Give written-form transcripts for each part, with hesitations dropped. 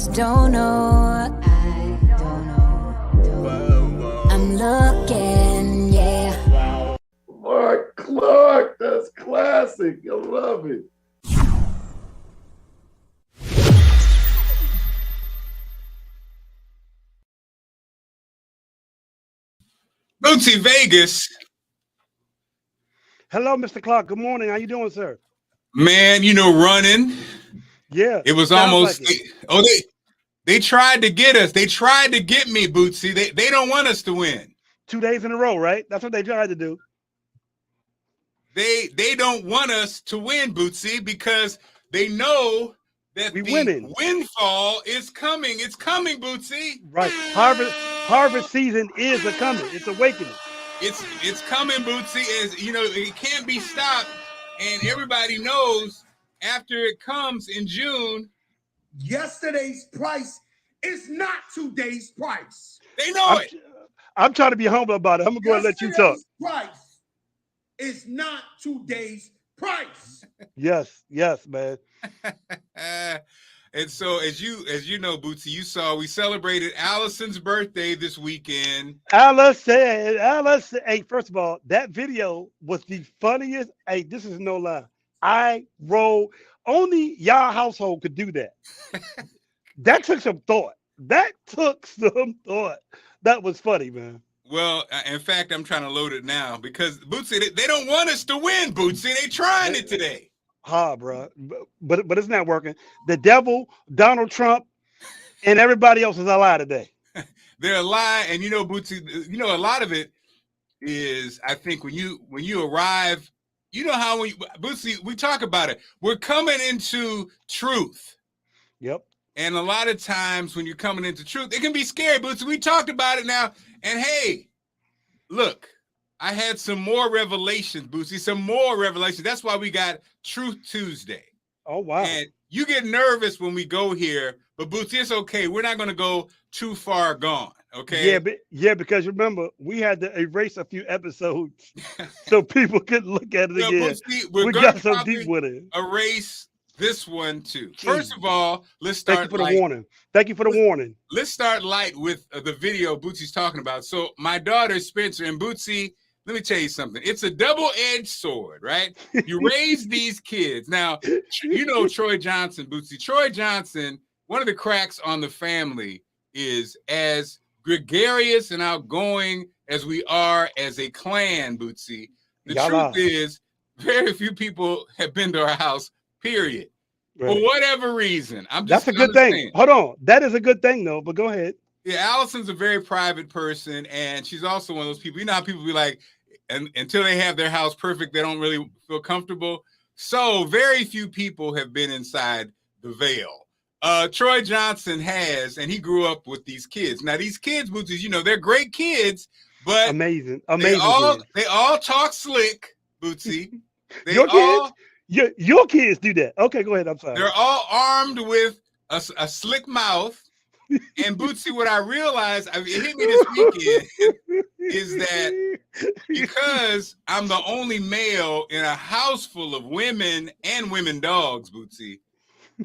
just don't know. I don't know. I'm looking, yeah. Marc Clarke, that's classic. I love it. Bootsy Vegas. Hello, Mr. Clarke. Good morning. How you doing, sir? Man, running. Yeah. It was almost like they tried to get us. They tried to get me, Bootsy. They don't want us to win. 2 days in a row, right? That's what they tried to do. They don't want us to win, Bootsy, because they know that the windfall is coming. It's coming, Bootsy. Right. Harvest season is coming. It's awakening. It's coming, Bootsy. As it can't be stopped. And everybody knows after it comes in June, yesterday's price is not today's price. They know it. I'm trying to be humble about it. I'm gonna go and let you talk. Price is not today's price. Yes, man. And so, as you know, Bootsy, you saw we celebrated Allison's birthday this weekend. Allison, hey, first of all, that video was the funniest. Hey, this is no lie. I rolled. Only y'all household could do that. That took some thought. That was funny, man. Well, in fact, I'm trying to load it now because Bootsy, they don't want us to win, Bootsy. They trying it today. Bro. But it's not working. The devil, Donald Trump, and everybody else is a lie today. They're a lie, and Bootsy, a lot of it is, I think, when you arrive, how Bootsy, we talk about it. We're coming into truth. Yep. And a lot of times when you're coming into truth, it can be scary, Bootsy. We talked about it now. And hey, look, I had some more revelations, Bootsy, some more revelations. That's why we got Truth Tuesday. Oh, wow. And you get nervous when we go here, but Bootsy, it's okay. We're not going to go too far gone, okay? Yeah, because remember, we had to erase a few episodes so people could look at it again. Bootsy, we got so deep with it. Erase this one too. Jeez. First of all, let's start. Thank you for the warning. Thank you for the warning. Let's start light with the video Bootsy's talking about. So my daughter Spencer and Bootsy, let me tell you something. It's a double-edged sword, right? You raise these kids. Now, Troy Johnson, Bootsy. Troy Johnson, one of the cracks on the family is as gregarious and outgoing as we are as a clan, Bootsy. The truth is, very few people have been to our house, period. Right. For whatever reason. That's a good thing. Hold on. That is a good thing, though, but go ahead. Yeah, Allison's a very private person, and she's also one of those people. You know how people be like, and until they have their house perfect, they don't really feel comfortable. So very few people have been inside the veil. Troy Johnson has, and he grew up with these kids. Now, these kids, Bootsy, they're great kids, but amazing. They all talk slick, Bootsy. Your kids do that. Okay, go ahead. I'm sorry. They're all armed with a slick mouth. And Bootsy, what I realized, it hit me this weekend, is that because I'm the only male in a house full of women and women dogs, Bootsy,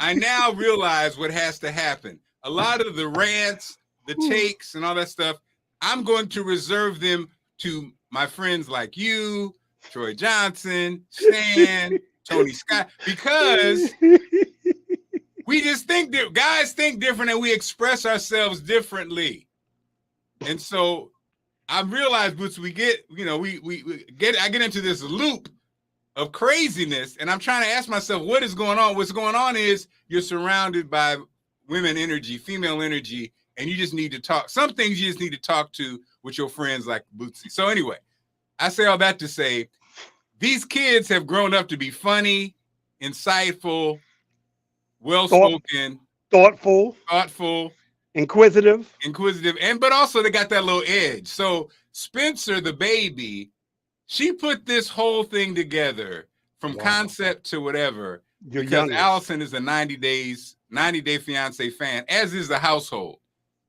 I now realize what has to happen. A lot of the rants, the takes, and all that stuff, I'm going to reserve them to my friends like you, Troy Johnson, Stan, Tony Scott, because we just think that guys think different and we express ourselves differently. And so I realized, Boots, I get into this loop of craziness, and I'm trying to ask myself, what is going on? What's going on is you're surrounded by women energy, female energy, and you just need to talk. Some things you just need to talk to with your friends like Bootsy. So anyway, I say all that to say, these kids have grown up to be funny, insightful, well-spoken, thoughtful, inquisitive, but also they got that little edge. So Spencer, the baby, she put this whole thing together from concept to whatever. Because Allison is a 90-day fiance fan, as is the household.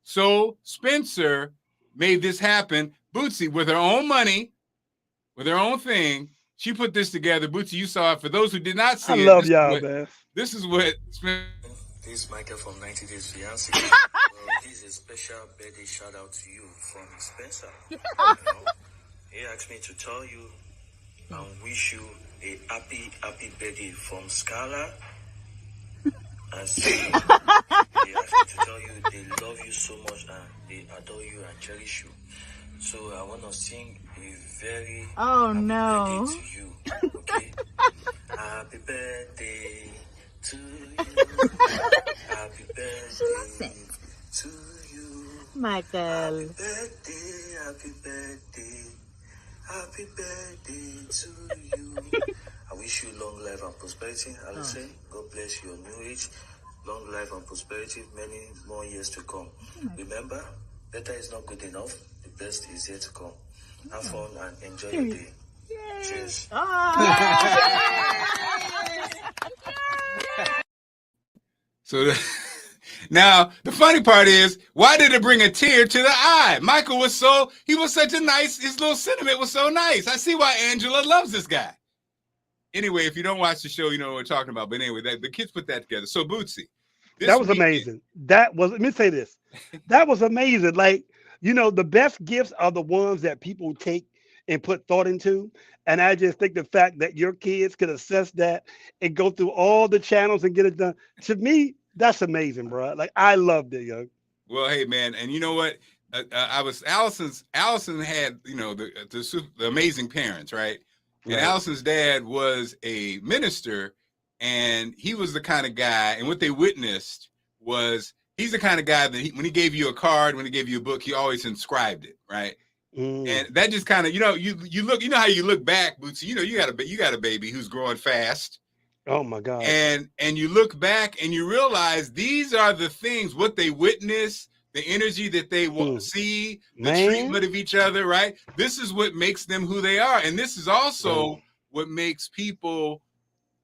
So Spencer made this happen. Bootsy, with her own money, with her own thing, she put this together. Bootsy, you saw it. For those who did not see I love y'all, man. This is what This is Michael from 90 Days Fiancé. Well, this is a special birthday shout out to you from Spencer. You know, he asked me to tell you and wish you a happy birthday from Scala and see. They asked me to tell you they love you so much and they adore you and cherish you. So I want to sing a very happy birthday to you. Okay? Happy birthday to you. Happy birthday to you. Michael. Happy birthday. Happy birthday to you. I wish you long life and prosperity. Alison, God bless your new age. Long life and prosperity, many more years to come. Remember, better is not good enough. The best is yet to come. Have fun and enjoy your day. Cheers. So now the funny part is, why did it bring a tear to the eye? Michael was such a nice, his little sentiment was so nice. I see why Angela loves this guy. Anyway, if you don't watch the show, you know what we're talking about. But anyway, the kids put that together. So Bootsy. That was amazing. That was, let me say this. That was amazing. Like, you know, the best gifts are the ones that people take and put thought into. And I just think the fact that your kids could assess that and go through all the channels and get it done, to me, that's amazing, bro. Like, I loved it, yo. Well, hey, man. And you know what? Allison had, you know, the amazing parents, right? And Allison's dad was a minister, and he was the kind of guy, and what they witnessed was he's the kind of guy that when he gave you a card, when he gave you a book, he always inscribed it, right? And that just kind of, you know, you look, you know how you look back, Bootsy, you know, you got a baby who's growing fast. Oh my God. And you look back and you realize these are the things, what they witness, the energy that they will see, the treatment of each other, right? This is what makes them who they are. And this is also what makes people,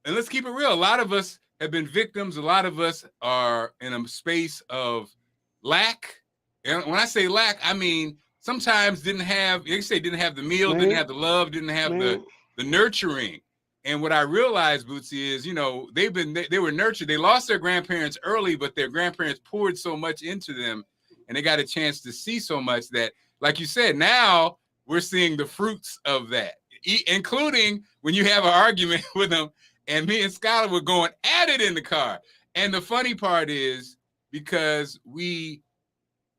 and let's keep it real, a lot of us have been victims. A lot of us are in a space of lack. And when I say lack, I mean, sometimes didn't have the meal, didn't have the love, didn't have the nurturing. And what I realized, Bootsy, is, you know, they were nurtured. They lost their grandparents early, but their grandparents poured so much into them, and they got a chance to see so much that, like you said, now we're seeing the fruits of that, including when you have an argument with them, and me and Skylar were going at it in the car. And the funny part is, because we,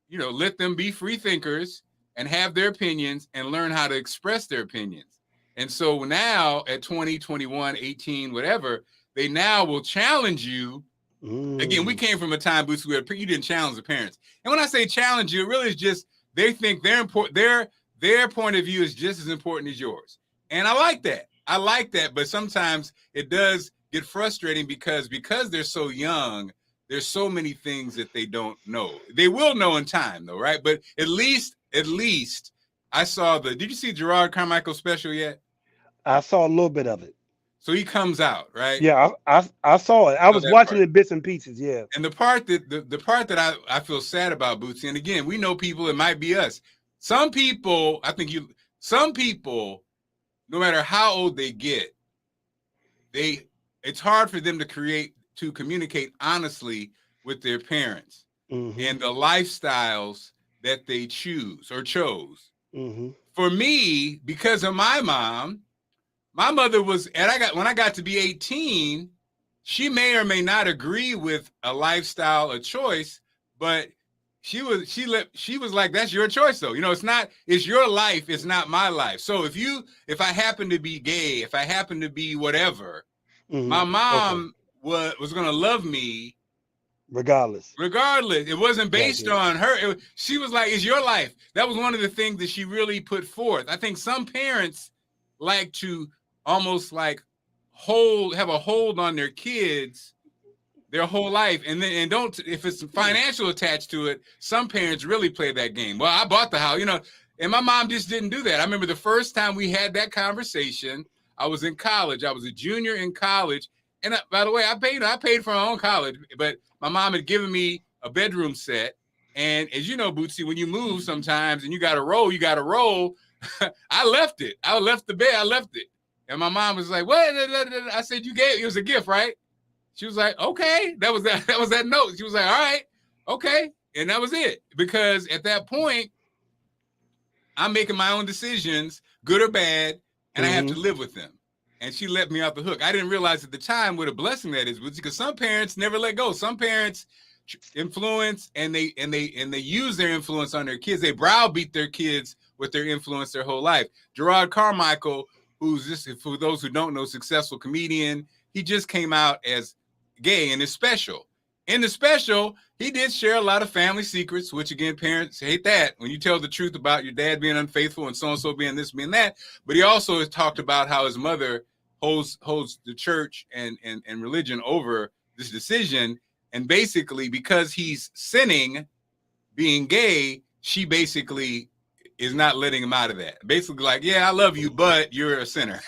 you know, let them be free thinkers and have their opinions and learn how to express their opinions. And so now at 20, 21, 18, whatever, they now will challenge you. Again, we came from a time, Boots, where you didn't challenge the parents. And when I say challenge you, it really is just they think their point of view is just as important as yours. And I like that. I like that. But sometimes it does get frustrating because they're so young, there's so many things that they don't know. They will know in time, though, right? But at least I saw did you see Gerard Carmichael's special yet? I saw a little bit of it. So he comes out, right? Yeah, I saw it. I was watching it bits and pieces, yeah. And the part that I feel sad about, Bootsy, and again, we know people, it might be us. Some people, no matter how old they get, it's hard for them to communicate honestly with their parents and the lifestyles that they choose or chose. For me, because of my mom, my mother was, when I got to be 18, she may or may not agree with a lifestyle, a choice, but she was like, that's your choice though. You know, it's your life, it's not my life. So if I happen to be gay, if I happen to be whatever, my mom was going to love me regardless. It wasn't based on her. She was like, it's your life. That was one of the things that she really put forth. I think some parents like to almost like have a hold on their kids their whole life, and don't, if it's financial attached to it, some parents really play that game. Well, I bought the house, you know, and my mom just didn't do that. I remember the first time we had that conversation, I was in college. I was a junior in college. And by the way, I paid for my own college, but my mom had given me a bedroom set. And as you know, Bootsy, when you move sometimes and you got to roll, I left it. I left the bed. I left it. And my mom was like, what? I said, it was a gift, right? She was like, okay, that was that. That was that note. She was like, all right, okay, and that was it. Because at that point, I'm making my own decisions, good or bad, and I have to live with them. And she let me off the hook. I didn't realize at the time what a blessing that is, because some parents never let go. Some parents influence and they use their influence on their kids. They browbeat their kids with their influence their whole life. Gerard Carmichael, who's just, for those who don't know, successful comedian, he just came out as gay in his special. In the special, he did share a lot of family secrets, which again, parents hate that when you tell the truth about your dad being unfaithful and so being this, being that. But he also has talked about how his mother holds the church and religion over this decision. And basically, because he's sinning, being gay, she basically is not letting him out of that. Basically, like, yeah, I love you, but you're a sinner.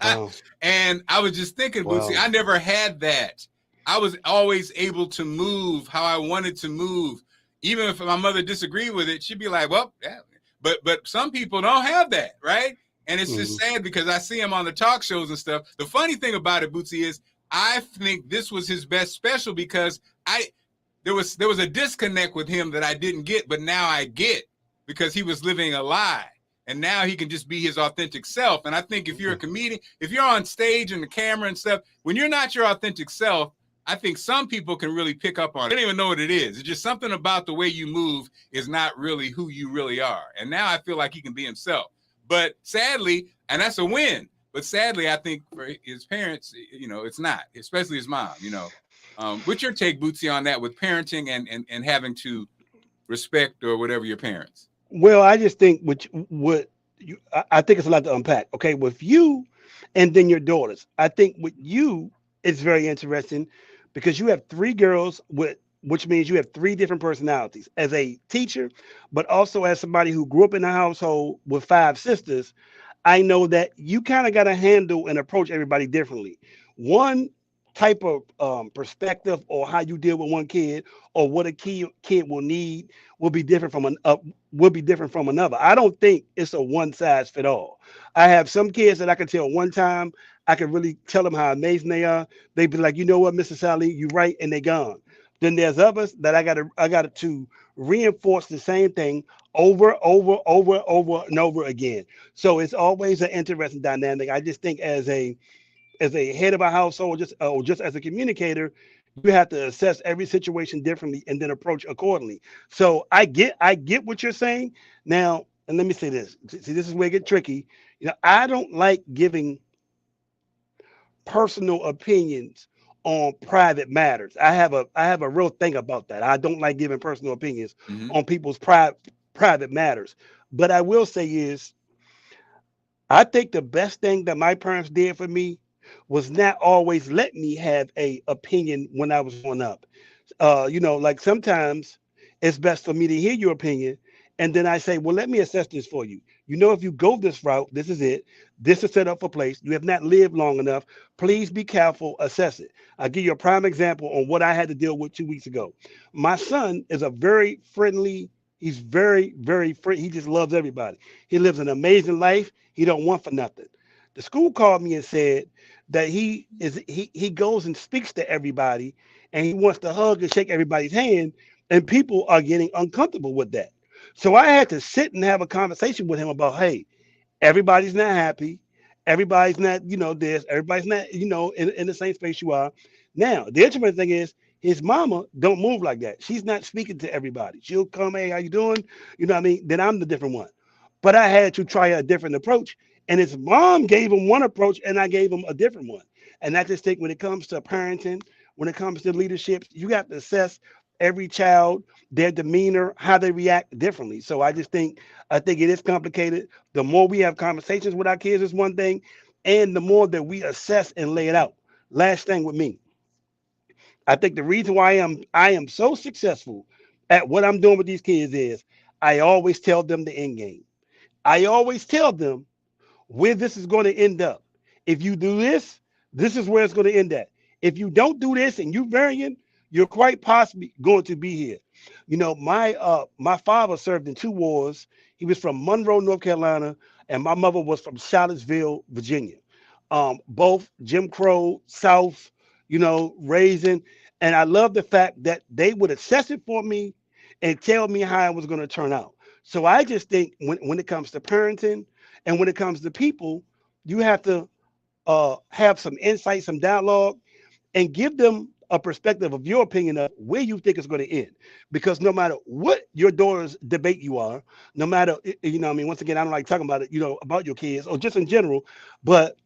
Wow. And I was just thinking, Bootsy, I never had that. I was always able to move how I wanted to move. Even if my mother disagreed with it, she'd be like, well, yeah. But some people don't have that, right? And it's just sad because I see him on the talk shows and stuff. The funny thing about it, Bootsy, is I think this was his best special because there was a disconnect with him that I didn't get, but now I get, because he was living a lie. And now he can just be his authentic self. And I think if you're a comedian, if you're on stage and the camera and stuff, when you're not your authentic self, I think some people can really pick up on it. They don't even know what it is. It's just something about the way you move is not really who you really are. And now I feel like he can be himself. But sadly, and that's a win, but sadly, I think for his parents, it's not, especially his mom, What's your take, Bootsy, on that with parenting and having to respect or whatever your parents? Well, I just think I think it's a lot to unpack. Okay, with you and then your daughters, I think with you, it's very interesting because you have 3 girls, which means you have 3 different personalities as a teacher, but also as somebody who grew up in a household with 5 sisters. I know that you kind of got to handle and approach everybody differently. One type of perspective or how you deal with one kid or what a kid will need will be different from another. I don't think it's a one size fit all. I have some kids that I can tell one time, I can really tell them how amazing they are. They be like, you know what, Mr. Sally, you're right, and they're gone. Then there's others that I got to reinforce the same thing over and over again. So it's always an interesting dynamic. I just think as a head of a household, just as a communicator, you have to assess every situation differently and then approach accordingly. So I get what you're saying now. And let me say this. See, this is where it gets tricky. I don't like giving personal opinions on private matters. I have a real thing about that. I don't like giving personal opinions on people's private matters. But I will say is, I think the best thing that my parents did for me was not always let me have a opinion when I was growing up. Like sometimes it's best for me to hear your opinion, and then I say, well, let me assess this for you. If you go this route, this is it. This is set up for place. You have not lived long enough. Please be careful. Assess it. I'll give you a prime example on what I had to deal with 2 weeks ago. My son is a very friendly. He's very, very free. He just loves everybody. He lives an amazing life. He don't want for nothing. The school called me and said that he goes and speaks to everybody and he wants to hug and shake everybody's hand, and people are getting uncomfortable with that. So I had to sit and have a conversation with him about, hey, everybody's not happy. Everybody's not, this. Everybody's not, in the same space you are. Now, the interesting thing is his mama don't move like that. She's not speaking to everybody. She'll come, hey, how you doing? You know what I mean? Then I'm the different one. But I had to try a different approach. And his mom gave him one approach and I gave him a different one. And I just think when it comes to parenting, when it comes to leadership, you have to assess every child, their demeanor, how they react differently. So I think it is complicated. The more we have conversations with our kids is one thing, and the more that we assess and lay it out. Last thing with me, I think the reason why I am so successful at what I'm doing with these kids is I always tell them the end game. I always tell them where this is going to end up. If you do this, this is where it's going to end at. If you don't do this and you varying, you're quite possibly going to be here. My father served in 2 wars. He was from Monroe, North Carolina, and my mother was from Charlottesville, Virginia. Both Jim Crow, South, raising. And I love the fact that they would assess it for me and tell me how it was going to turn out. So I just think when it comes to parenting and when it comes to people, you have to have some insight, some dialogue, and give them a perspective of your opinion of where you think it's going to end. Because no matter what your daughter's debate you are, no matter, I mean, once again, I don't like talking about it, about your kids or just in general, but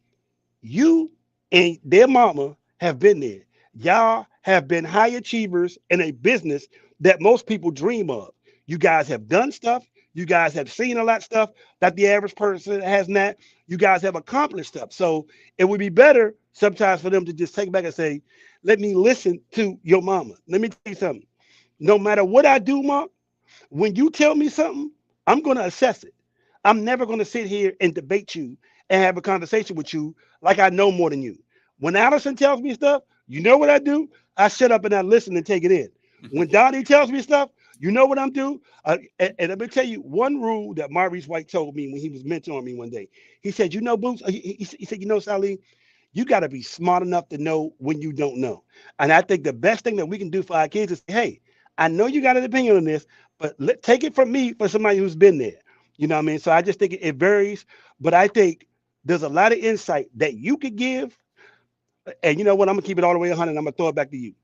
you and their mama have been there. Y'all have been high achievers in a business that most people dream of. You guys have done stuff. You guys have seen a lot of stuff that the average person has not. You guys have accomplished stuff. So it would be better sometimes for them to just take back and say, let me listen to your mama. Let me tell you something. No matter what I do, Mark, when you tell me something, I'm going to assess it. I'm never going to sit here and debate you and have a conversation with you like I know more than you. When Allison tells me stuff, you know what I do? I shut up and I listen and take it in. When Donnie tells me stuff, you know what I'm doing? And let me tell you one rule that Maurice White told me when he was mentoring me one day. He said, Boots, he said, Sally, you got to be smart enough to know when you don't know. And I think the best thing that we can do for our kids is say, hey, I know you got an opinion on this, but take it from me for somebody who's been there. You know what I mean? So I just think it varies. But I think there's a lot of insight that you could give. And you know what? I'm going to keep it all the way 100. I'm going to throw it back to you.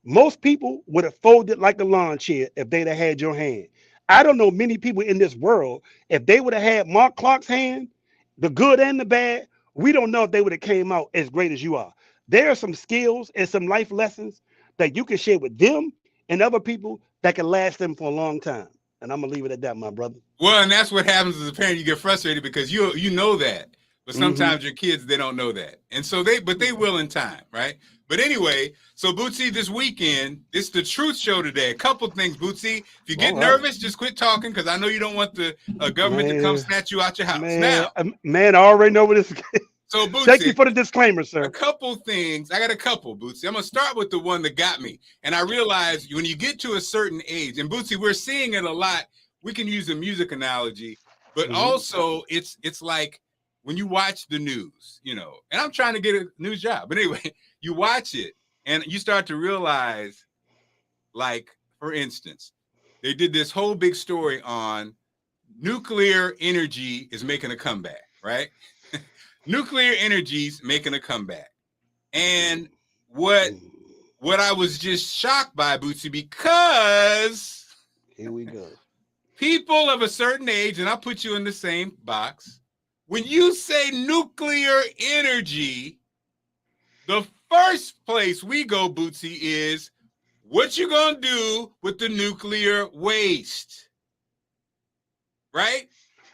Most people would have folded like a lawn chair if they'd have had your hand. I don't know many people in this world, if they would have had Marc Clarke's hand, the good and the bad, we don't know if they would have came out as great as you are. There are some skills and some life lessons that you can share with them and other people that can last them for a long time. And I'm going to leave it at that, my brother. Well, and that's what happens as a parent. You get frustrated because you know that. But sometimes your kids, they don't know that. And so they will in time, right? But anyway, so Bootsy, this weekend, it's the truth show today. A couple things, Bootsy. If you get nervous, just quit talking because I know you don't want the government to come snatch you out your house. Man, I already know what this is. So Bootsy, thank you for the disclaimer, sir. A couple things. I got a couple, Bootsy. I'm going to start with the one that got me. And I realized when you get to a certain age, and Bootsy, we're seeing it a lot. We can use a music analogy, but also it's like, when you watch the news, and I'm trying to get a news job, but anyway, you watch it and you start to realize, like, for instance, they did this whole big story on nuclear energy is making a comeback, right? Nuclear energy's making a comeback. And what I was just shocked by, Bootsy, because here we go. People of a certain age, and I'll put you in the same box, when you say nuclear energy, the first place we go, Bootsy, is what you gonna do with the nuclear waste, right?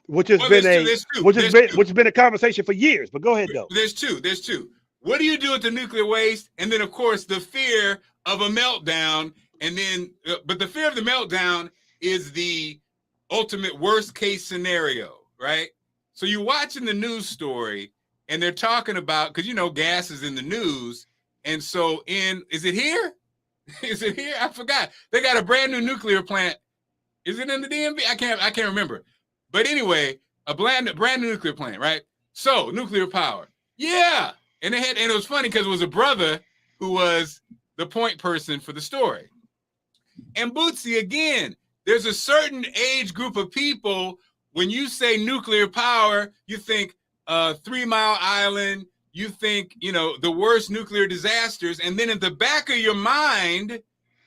Which has been a conversation for years. But go ahead, though. There's two. What do you do with the nuclear waste? And then, of course, the fear of a meltdown. And then, but the fear of the meltdown is the ultimate worst case scenario, right? So you're watching the news story and they're talking about, because gas is in the news. And so is it here? Is it here? I forgot. They got a brand new nuclear plant. Is it in the DMV? I can't remember. But anyway, a brand new nuclear plant, right? So nuclear power. Yeah. And it was funny because it was a brother who was the point person for the story. And Bootsy, again, there's a certain age group of people. When you say nuclear power, you think 3 Mile Island, you think, the worst nuclear disasters. And then in the back of your mind,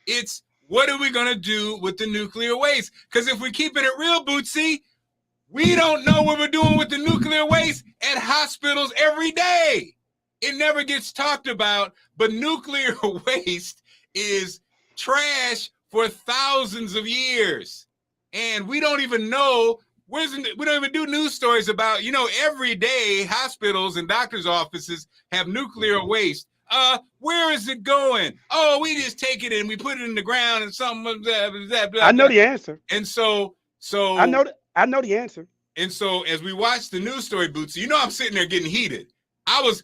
it's what are we going to do with the nuclear waste? Because if we're keeping it real, Bootsy, we don't know what we're doing with the nuclear waste at hospitals every day. It never gets talked about, but nuclear waste is trash for thousands of years. And we don't even know. We don't even do news stories about, every day hospitals and doctors' offices have nuclear waste. Where is it going? Oh, we just take it and we put it in the ground and something. Blah, blah, blah, I know the answer. And so I know the answer. And so as we watch the news story, Bootsy, I'm sitting there getting heated. I was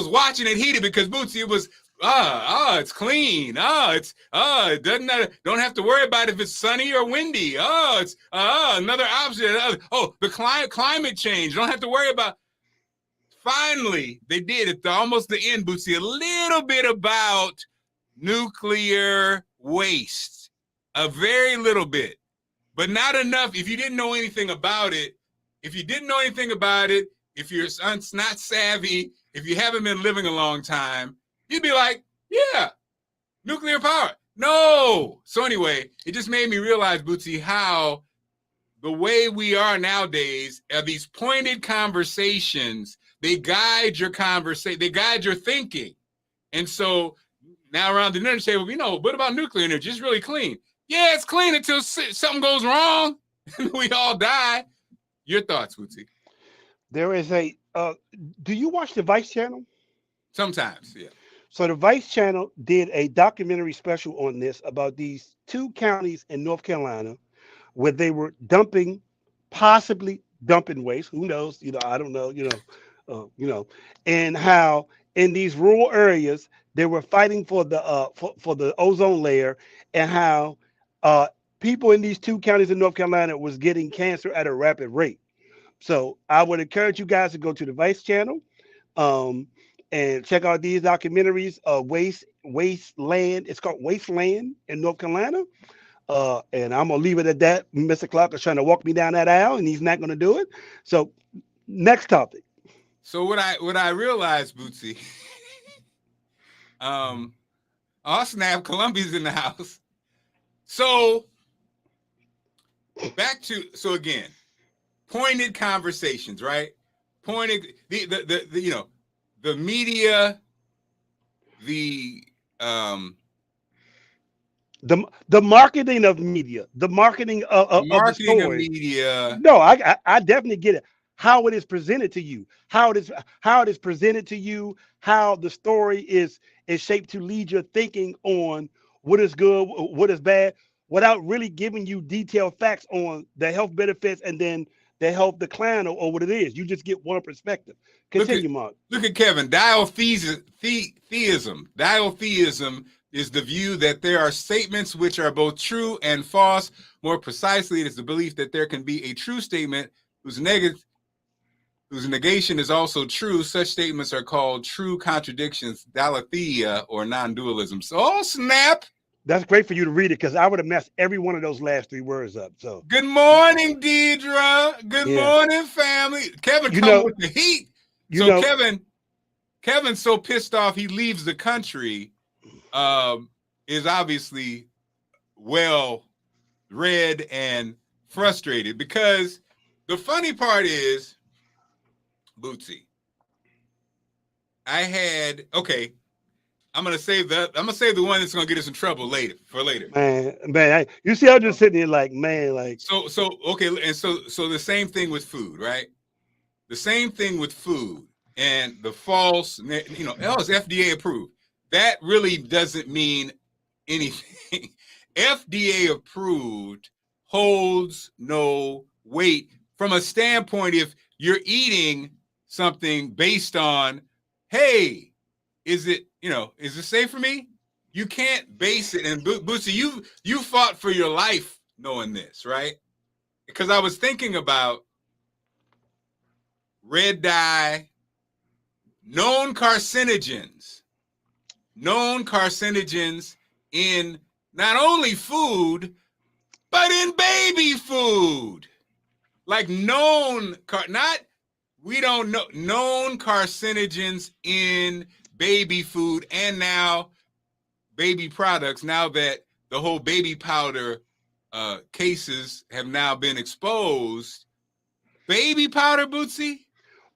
watching it heated because Bootsy, it was it's clean. It doesn't don't have to worry about if it's sunny or windy. It's another option. The climate change. Don't have to worry about. finally, they did it. Almost the end, Bootsy. A little bit about nuclear waste. A very little bit. But not enough. If you didn't know anything about it, if you're not savvy, if you haven't been living a long time, you'd be like, yeah, nuclear power. No. So anyway, it just made me realize, Bootsy, how the way we are nowadays are these pointed conversations. They guide your conversation. They guide your thinking. And so now around the dinner table, what about nuclear energy? It's really clean. Yeah, it's clean until something goes wrong and we all die. Your thoughts, Bootsy? There is a, do you watch the Vice channel? Sometimes, yeah. So the Vice channel did a documentary special on this about these 2 counties in North Carolina where they were possibly dumping waste. Who knows? I don't know, and how in these rural areas, they were fighting for the for the ozone layer, and how people in these 2 counties in North Carolina was getting cancer at a rapid rate. So I would encourage you guys to go to the Vice channel and check out these documentaries. Wasteland. It's called Wasteland in North Carolina. And I'm gonna leave it at that. Mr. Clarke is trying to walk me down that aisle, and he's not gonna do it. So next topic. So what I realized, Bootsy, oh snap, Columbia's in the house. So again, pointed conversations, right? Pointed the media, the marketing of media, the marketing of the story. Of media. No, I definitely get it. How it is presented to you, how it is presented to you, how the story is shaped to lead your thinking on what is good, what is bad, without really giving you detailed facts on the health benefits and then the health decline or what it is. You just get one perspective. Continue, Mark. Look at Kevin. Dialtheism. Dialtheism is the view that there are statements which are both true and false. More precisely, it is the belief that there can be a true statement whose negation is also true. Such statements are called true contradictions, dialetheia, or non-dualism. So, oh, snap. That's great for you to read it, because I would have messed every one of those last 3 words up. So, good morning, Deidre. Good morning, family. Kevin come with the heat. So Kevin's so pissed off he leaves the country. Is obviously well read and frustrated, because the funny part is, Bootsy, I'm gonna save the one that's gonna get us in trouble later. Man, you see, I'm just sitting here like, man, like. So okay, and so the same thing with food, right? The same thing with food and the false, it's FDA approved. That really doesn't mean anything. FDA approved holds no weight from a standpoint if you're eating something based on, hey, is it safe for me? You can't base it. And Bootsy, you fought for your life knowing this, right? Because I was thinking about red dye, known carcinogens in not only food, but in baby food. Like known carcinogens in baby food and now baby products, now that the whole baby powder cases have now been exposed. Baby powder, Bootsy?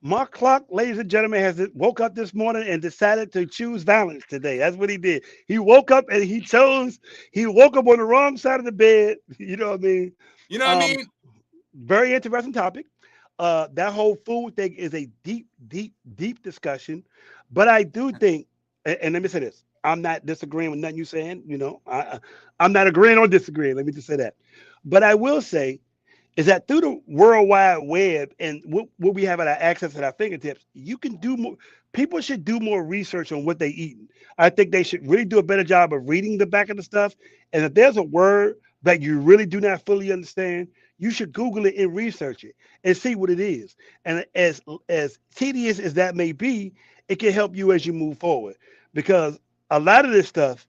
Marc Clarke, ladies and gentlemen, woke up this morning and decided to choose violence today. That's what he did. He woke up and he woke up on the wrong side of the bed. You know what I mean? Very interesting topic. That whole food thing is a deep discussion. But I do think, and let me say this, I'm not disagreeing with nothing you're saying. I'm not agreeing or disagreeing. Let me just say that. But I will say is that through the World Wide Web and what we have at our access at our fingertips, you can do more. People should do more research on what they eat. I think they should really do a better job of reading the back of the stuff. And if there's a word that you really do not fully understand, you should Google it and research it and see what it is. And as tedious as that may be, it can help you as you move forward. Because a lot of this stuff,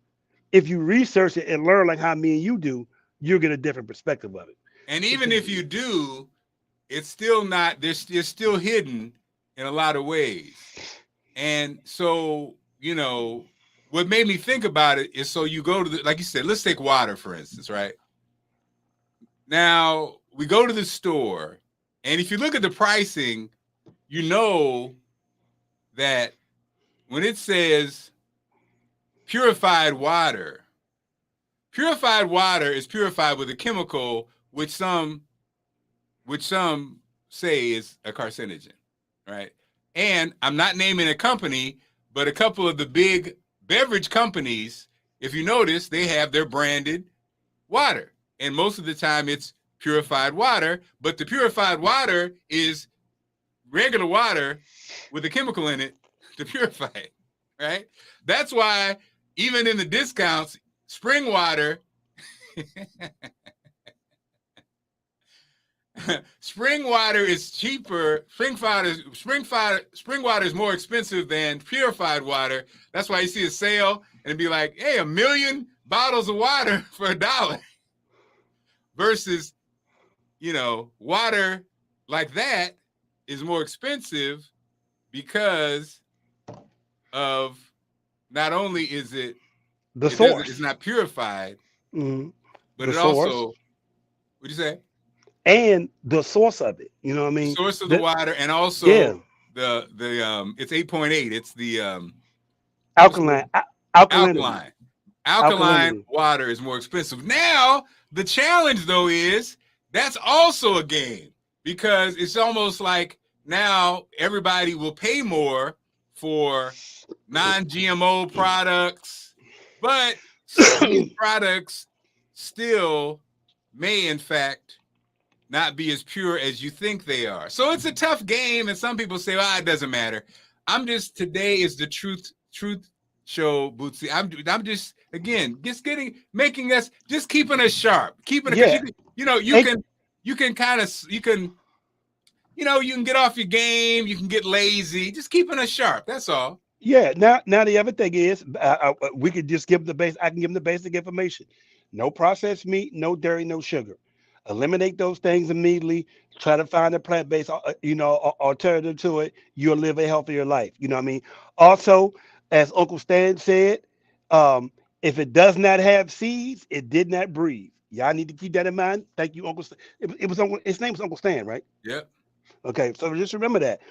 if you research it and learn like how me and you do, you'll get a different perspective of it. And even if you do, it's still not. It's still hidden in a lot of ways. And so, what made me think about it is, so you go to like you said, let's take water for instance, right? Now we go to the store, and if you look at the pricing, you know that when it says purified water is purified with a chemical which some say is a carcinogen, right? And I'm not naming a company, but a couple of the big beverage companies, if you notice, they have their branded water. And most of the time it's purified water, but the purified water is regular water with a chemical in it to purify it, right? That's why even in the discounts, spring water spring water is cheaper. Spring water is more expensive than purified water. That's why you see a sale and be like, hey, 1 million bottles of water for $1 versus, water like that is more expensive because of not only is it's not purified, mm-hmm. but it also, what'd you say? And the source of it, you know what I mean? The source of the water, and also the it's 8.8. It's the alkaline water is more expensive. Now the challenge though is that's also a game, because it's almost like now everybody will pay more for non-GMO products, but some of these products still may in fact not be as pure as you think they are. So it's a tough game, and some people say, well, it doesn't matter. Today is the truth show, Bootsy. I'm just, again, making us, just keeping us sharp. You can get off your game, you can get lazy, just keeping us sharp, that's all. Yeah, now the other thing is, we could just give I can give them the basic information. No processed meat, no dairy, no sugar. Eliminate those things immediately. Try to find a plant-based, alternative to it. You'll live a healthier life. You know what I mean? Also, as Uncle Stan said, if it does not have seeds, it did not breathe. Y'all need to keep that in mind. Thank you, Uncle Stan. His name was Uncle Stan, right? Yep. Okay, so just remember that.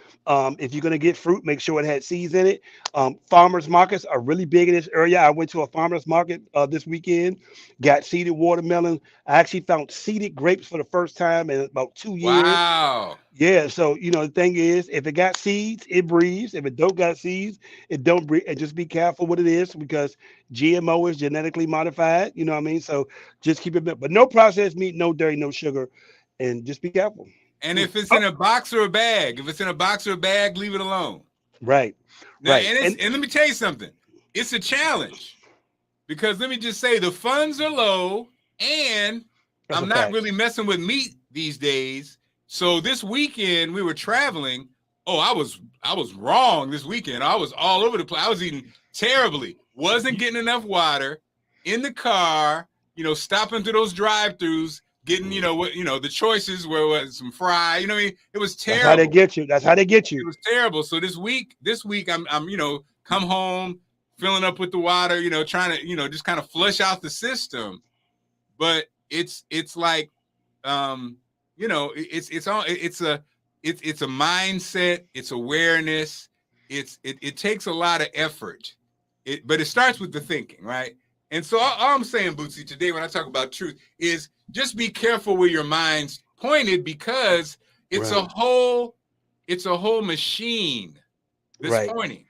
If you're gonna get fruit, make sure it had seeds in it. Farmers markets are really big in this area. I went to a farmers market this weekend, got seeded watermelon. I actually found seeded grapes for the first time in about 2 years. Wow. Yeah, so the thing is, if it got seeds, it breathes. If it don't got seeds, it don't breathe. And just be careful what it is, because GMO is genetically modified. You know what I mean? So just keep it, but no processed meat, no dairy, no sugar, and just be careful. And if it's in a box or a bag, leave it alone. Right. Now, right. And let me tell you something. It's a challenge, because let me just say the funds are low, and I'm not really messing with meat these days. So this weekend we were traveling. Oh, I was wrong this weekend. I was all over the place. I was eating terribly. Wasn't getting enough water in the car. Stopping through those drive-throughs. Getting, the choices were some fry. What I mean? It was terrible. That's how they get you. It was terrible. So this week I'm come home, filling up with the water, trying to, just kind of flush out the system. But it's like, it's a mindset, it's awareness. It takes a lot of effort. But it starts with the thinking, right? And so all I'm saying, Bootsy, today when I talk about truth is just be careful where your mind's pointed, because it's a whole machine that's pointing,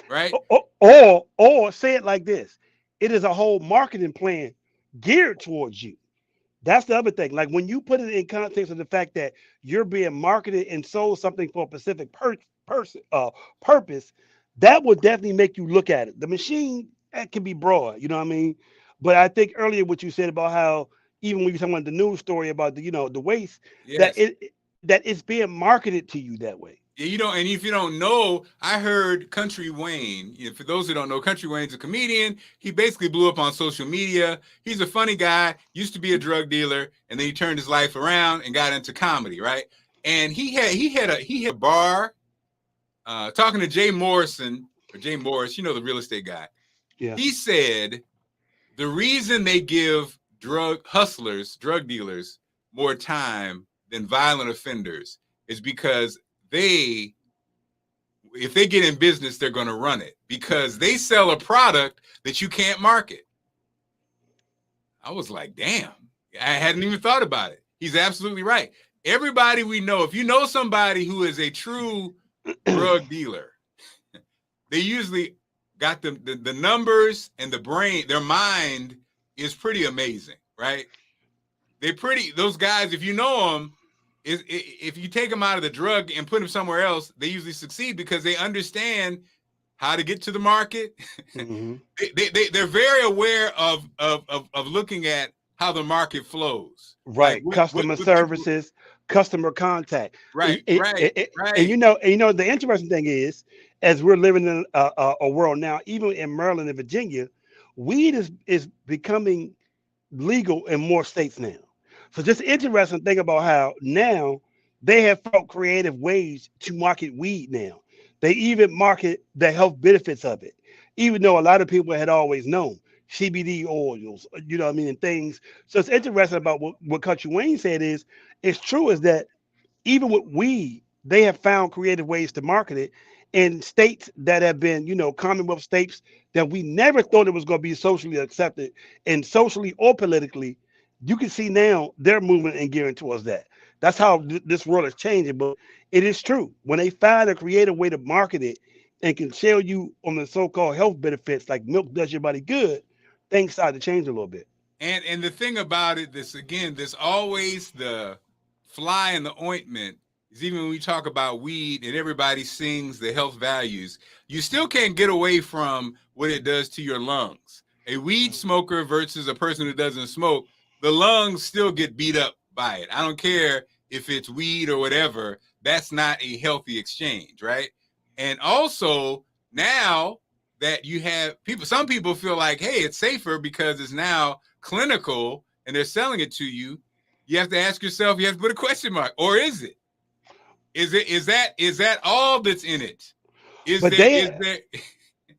right? Or say it like this: it is a whole marketing plan geared towards you. That's the other thing. Like when you put it in context of the fact that you're being marketed and sold something for a specific purpose, that will definitely make you look at it. The machine, that can be broad, you know what I mean? But I think earlier what you said about how even when you're talking about the news story about the waste, that Yes. that it's being marketed to you that way. Yeah, you don't, and if you don't know, I heard Country Wayne. For those who don't know, Country Wayne's a comedian. He basically blew up on social media. He's a funny guy. Used to be a drug dealer, and then he turned his life around and got into comedy, right? And he had a bar, talking to Jay Morrison or Jay Morris, the real estate guy. Yeah. He said the reason they give drug dealers, more time than violent offenders is because if they get in business, they're going to run it because they sell a product that you can't market. I was like, damn, I hadn't even thought about it. He's absolutely right. Everybody we know, if you know somebody who is a true drug dealer, they usually got the numbers and the brain, their mind is pretty amazing, right? Those guys, if you know them, if you take them out of the drug and put them somewhere else, they usually succeed because they understand how to get to the market. Mm-hmm. They're very aware of looking at how the market flows. Right. Like Customer services, customer contact. Right. Right. And the interesting thing is, as we're living in a world now, even in Maryland and Virginia, weed is becoming legal in more states now. So just interesting thing about how now they have found creative ways to market weed now. They even market the health benefits of it, even though a lot of people had always known CBD oils, and things. So it's interesting about what Country Wayne said it's true is that even with weed, they have found creative ways to market it in states that have been, Commonwealth states that we never thought it was going to be socially accepted, and socially or politically. You can see now they're moving and gearing towards that. That's how this world is changing. But it is true. When they find a creative way to market it and can sell you on the so-called health benefits like milk does your body good, things start to change a little bit. And the thing about it, there's always the fly in the ointment. Is even when we talk about weed and everybody sings the health values, you still can't get away from what it does to your lungs. A weed smoker versus a person who doesn't smoke, the lungs still get beat up by it. I don't care if it's weed or whatever. That's not a healthy exchange, right? And also now that you have some people feel like, hey, it's safer because it's now clinical and they're selling it to you. You have to ask yourself, you have to put a question mark, or is it? Is that all that's in it?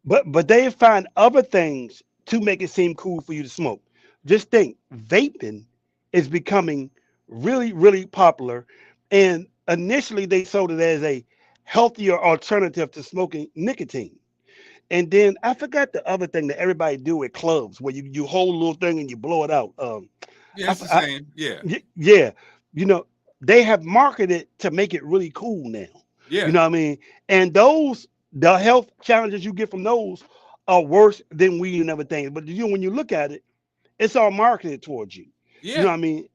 But they find other things to make it seem cool for you to smoke. Just think, vaping is becoming really, really popular. And initially they sold it as a healthier alternative to smoking nicotine. And then I forgot the other thing that everybody do at clubs where you hold a little thing and you blow it out. Yeah, it's the same. Yeah. Yeah. They have marketed to make it really cool now. Yeah. You know what I mean? And the health challenges you get from those are worse than weed and everything. But when you look at it, it's all marketed towards you. Yeah. You know what I mean?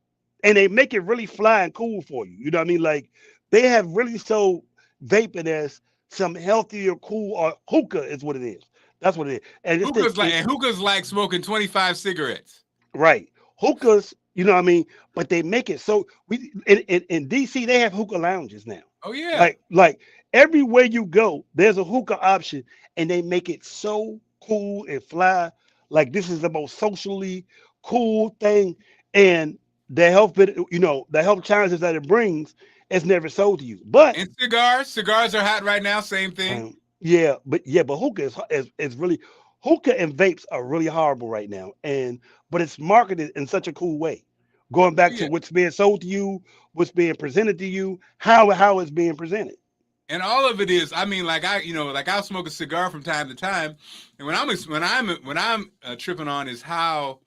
And they make it really fly and cool for you. You know what I mean? Like they have really sold vaping as some healthier, cool, or hookah is what it is. That's what it is. And hookah's like smoking 25 cigarettes. Right. Hookahs, you know what I mean? But they make it so in DC, they have hookah lounges now. Oh yeah. Like everywhere you go, there's a hookah option, and they make it so cool and fly. Like this is the most socially cool thing, and the health challenges that it brings is never sold to you. But and cigars are hot right now. Same thing. But hookah is really, hookah and vapes are really horrible right now, but it's marketed in such a cool way. Going back to what's being sold to you, what's being presented to you, how it's being presented. And all of it is, I mean, I'll smoke a cigar from time to time, and when I'm tripping on is how,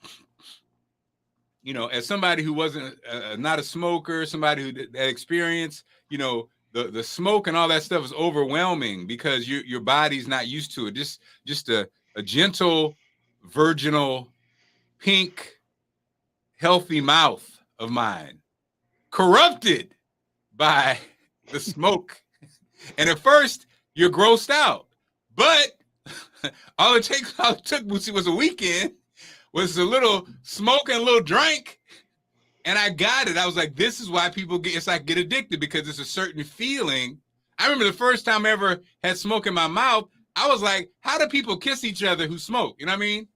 as somebody who wasn't not a smoker, somebody who had experience, the smoke and all that stuff is overwhelming because your body's not used to it. Just a gentle, virginal, pink, healthy mouth of mine, corrupted by the smoke. And at first, you're grossed out. But all it took was a weekend, was a little smoke and a little drink, And I got it. I was like, this is why people get addicted, because it's a certain feeling. I remember the first time I ever had smoke in my mouth, I was like, how do people kiss each other who smoke? You know what I mean?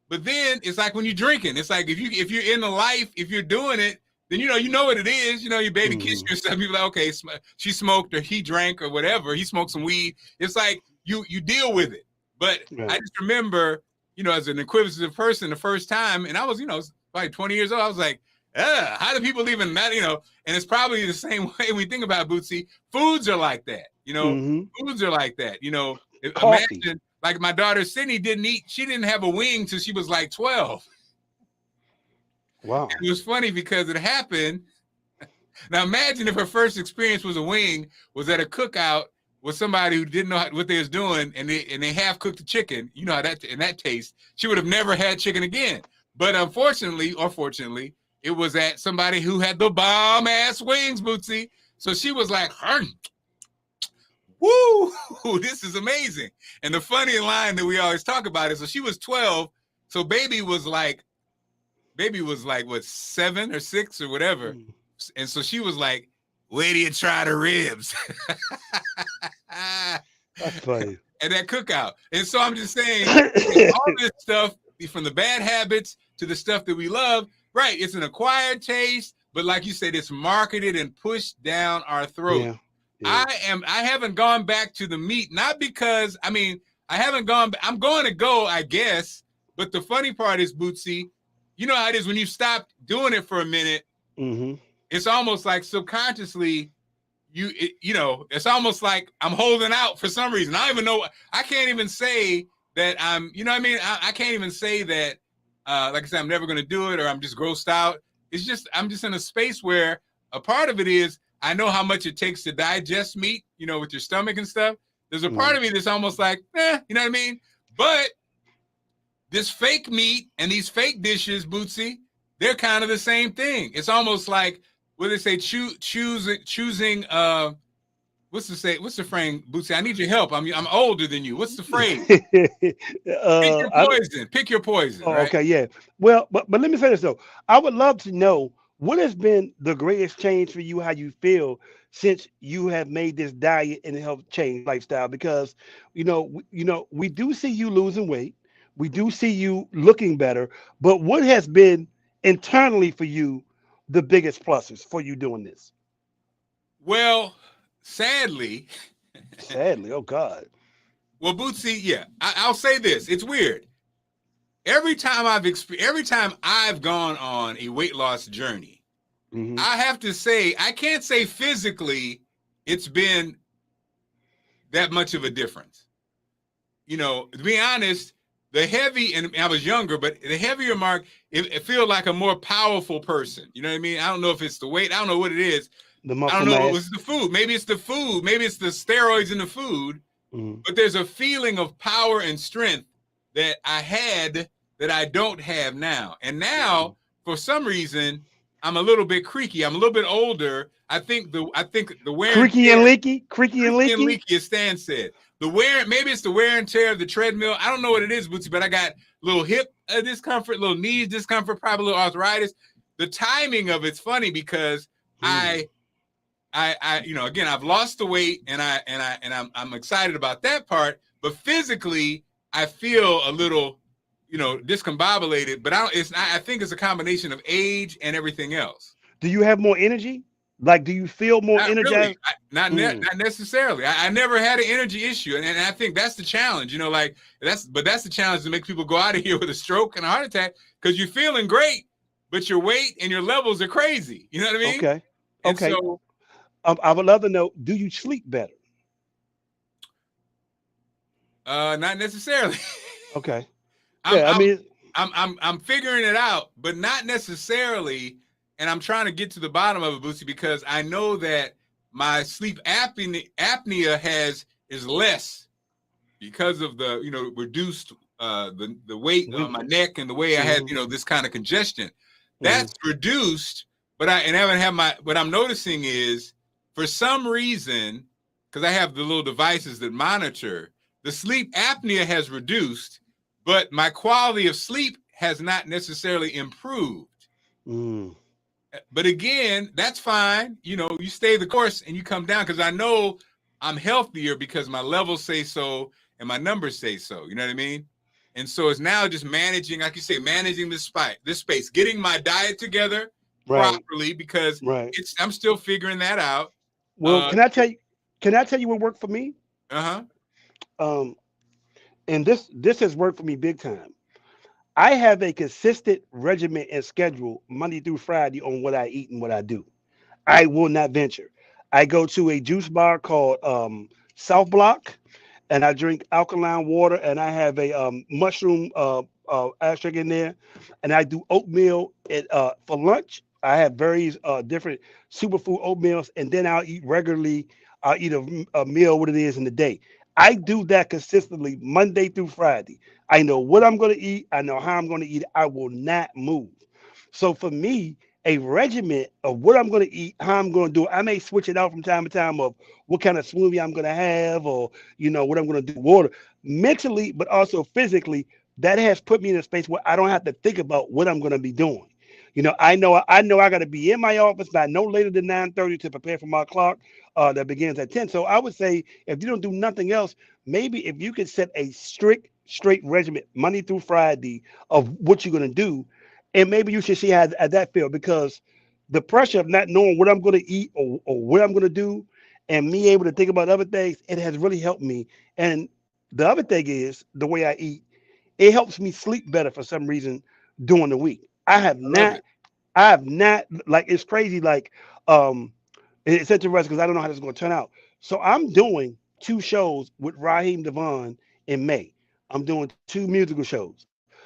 But then it's like when you're drinking, it's like if you're in the life, if you're doing it, then you know what it is. You know, your baby kiss you and stuff. People like, okay, she smoked or he drank or whatever. He smoked some weed. It's like you deal with it. But I just remember, as an inquisitive person, the first time, and I was, like 20 years old, I was like, how do people even that, and it's probably the same way when we think about Bootsy. Foods are like that, foods are like that, imagine, like my daughter Sydney she didn't have a wing till she was like 12. Wow. And it was funny because it happened. Now imagine if her first experience was a wing, was at a cookout with somebody who didn't know what they was doing, and they half cooked the chicken. You know how that taste. She would have never had chicken again. But unfortunately, or fortunately, it was at somebody who had the bomb ass wings, Bootsy. So she was like, woo, this is amazing. And the funny line that we always talk about is, so she was 12. So baby was like what, 7 or 6 or whatever. And so she was like, where do you try the ribs? That's funny. And that cookout. And so I'm just saying, all this stuff, from the bad habits to the stuff that we love, right? It's an acquired taste, but like you said, it's marketed and pushed down our throat. Yeah. Yeah. I haven't gone back to the meat, not because, I haven't gone, I'm going to go, I guess. But the funny part is, Bootsy, you know how it is when you stop doing it for a minute, it's almost like subconsciously, it's almost like I'm holding out for some reason. I don't even know. I can't even say that I'm, you know what I mean? I can't even say that, like I said, I'm never going to do it, or I'm just grossed out. It's just, I'm just in a space where a part of it is, I know how much it takes to digest meat, with your stomach and stuff. There's a part of me that's almost like, you know what I mean? But this fake meat and these fake dishes, Bootsy, they're kind of the same thing. It's almost like, what do they say, choosing, what's the frame, Bootsy? I need your help. I'm older than you. What's the phrase? Pick your poison. Oh, right? Okay, yeah. Well, but let me say this though. I would love to know what has been the greatest change for you, how you feel since you have made this diet and health change lifestyle, because we do see you losing weight. We do see you looking better, but what has been internally for you the biggest pluses for you doing this? Well, sadly, oh God. Well, Bootsy, yeah, I'll say this. It's weird. Every time I've gone on a weight loss journey, I have to say, I can't say physically it's been that much of a difference. To be honest, the heavy, and I was younger, but the heavier Mark, it feels like a more powerful person. You know what I mean? I don't know if it's the weight. I don't know what it is. The muscle I don't know mass. if it's the food. Maybe it's the food. Maybe it's the steroids in the food. But there's a feeling of power and strength that I had that I don't have now. And now, for some reason, I'm a little bit creaky. I'm a little bit older. I think the wear creaky and leaky, as Stan said. Maybe it's the wear and tear of the treadmill. I don't know what it is, Bootsy, but I got a little hip discomfort, little knee discomfort, probably a little arthritis. The timing of it's funny because I again, I've lost the weight and I'm excited about that part, but physically I feel a little, discombobulated, but I think it's a combination of age and everything else. Do you have more energy? Like, do you feel more energized? Really. Not necessarily. I never had an energy issue. And I think that's the challenge, that's the challenge to make people go out of here with a stroke and a heart attack, because you're feeling great, but your weight and your levels are crazy. You know what I mean? Okay. And okay. So, I would love to know, do you sleep better? not necessarily. Okay. I'm figuring it out, but not necessarily. And I'm trying to get to the bottom of it, Bootsy, because I know that my sleep apnea is less because of the reduced the weight on my neck and the way I had this kind of congestion. That's reduced, but what I'm noticing is, for some reason, because I have the little devices that monitor, the sleep apnea has reduced, but my quality of sleep has not necessarily improved. But again, that's fine. You know, you stay the course and you come down because I know I'm healthier because my levels say so and my numbers say so. You know what I mean? And so it's now just managing, like you say, managing this space, getting my diet together Right. properly because Right. I'm still figuring that out. Well, can I tell you? Can I tell you what worked for me? Uh-huh. Um, and this has worked for me big time. I have a consistent regimen and schedule Monday through Friday on what I eat and what I do. I will not venture. I go to a juice bar called South Block, and I drink alkaline water, and I have a mushroom asterisk in there, and I do oatmeal for lunch. I have various different superfood oatmeals, and then I'll eat regularly. I'll eat a meal, what it is in the day. I do that consistently Monday through Friday. I know what I'm going to eat. I know how I'm going to eat it. I will not move. So for me, a regimen of what I'm going to eat, how I'm going to do it. I may switch it out from time to time of what kind of smoothie I'm going to have, or what I'm going to do. Water, mentally, but also physically. That has put me in a space where I don't have to think about what I'm going to be doing. I know I got to be in my office by no later than 9:30 to prepare for my clock that begins at 10. So I would say if you don't do nothing else, maybe if you could set a straight regimen Monday through Friday of what you're going to do, and maybe you should see how that feel, because the pressure of not knowing what I'm going to eat, or what I'm going to do, and me able to think about other things, it has really helped me. And the other thing is the way I eat, it helps me sleep better for some reason during the week. I have I love not it. I have not, like, it's crazy, like, um it's interesting because I don't know how this is going to turn out. So I'm doing two shows with Raheem Devon in May. I'm doing two musical shows.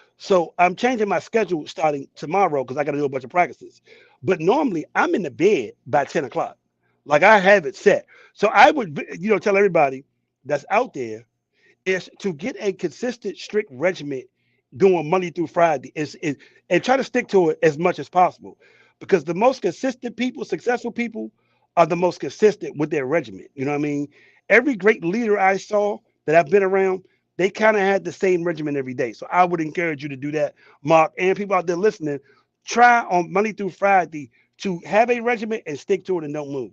So I'm changing my schedule starting tomorrow because I got to do a bunch of practices. But normally I'm in the bed by 10 o'clock. Like, I have it set. So I would, tell everybody that's out there is to get a consistent, strict regimen doing Monday through Friday and try to stick to it as much as possible. Because the most consistent people, successful people, are the most consistent with their regimen. You know what I mean? Every great leader I saw that I've been around, they kind of had the same regimen every day. So I would encourage you to do that, Mark, and people out there listening. Try on Monday through Friday to have a regimen and stick to it and don't move.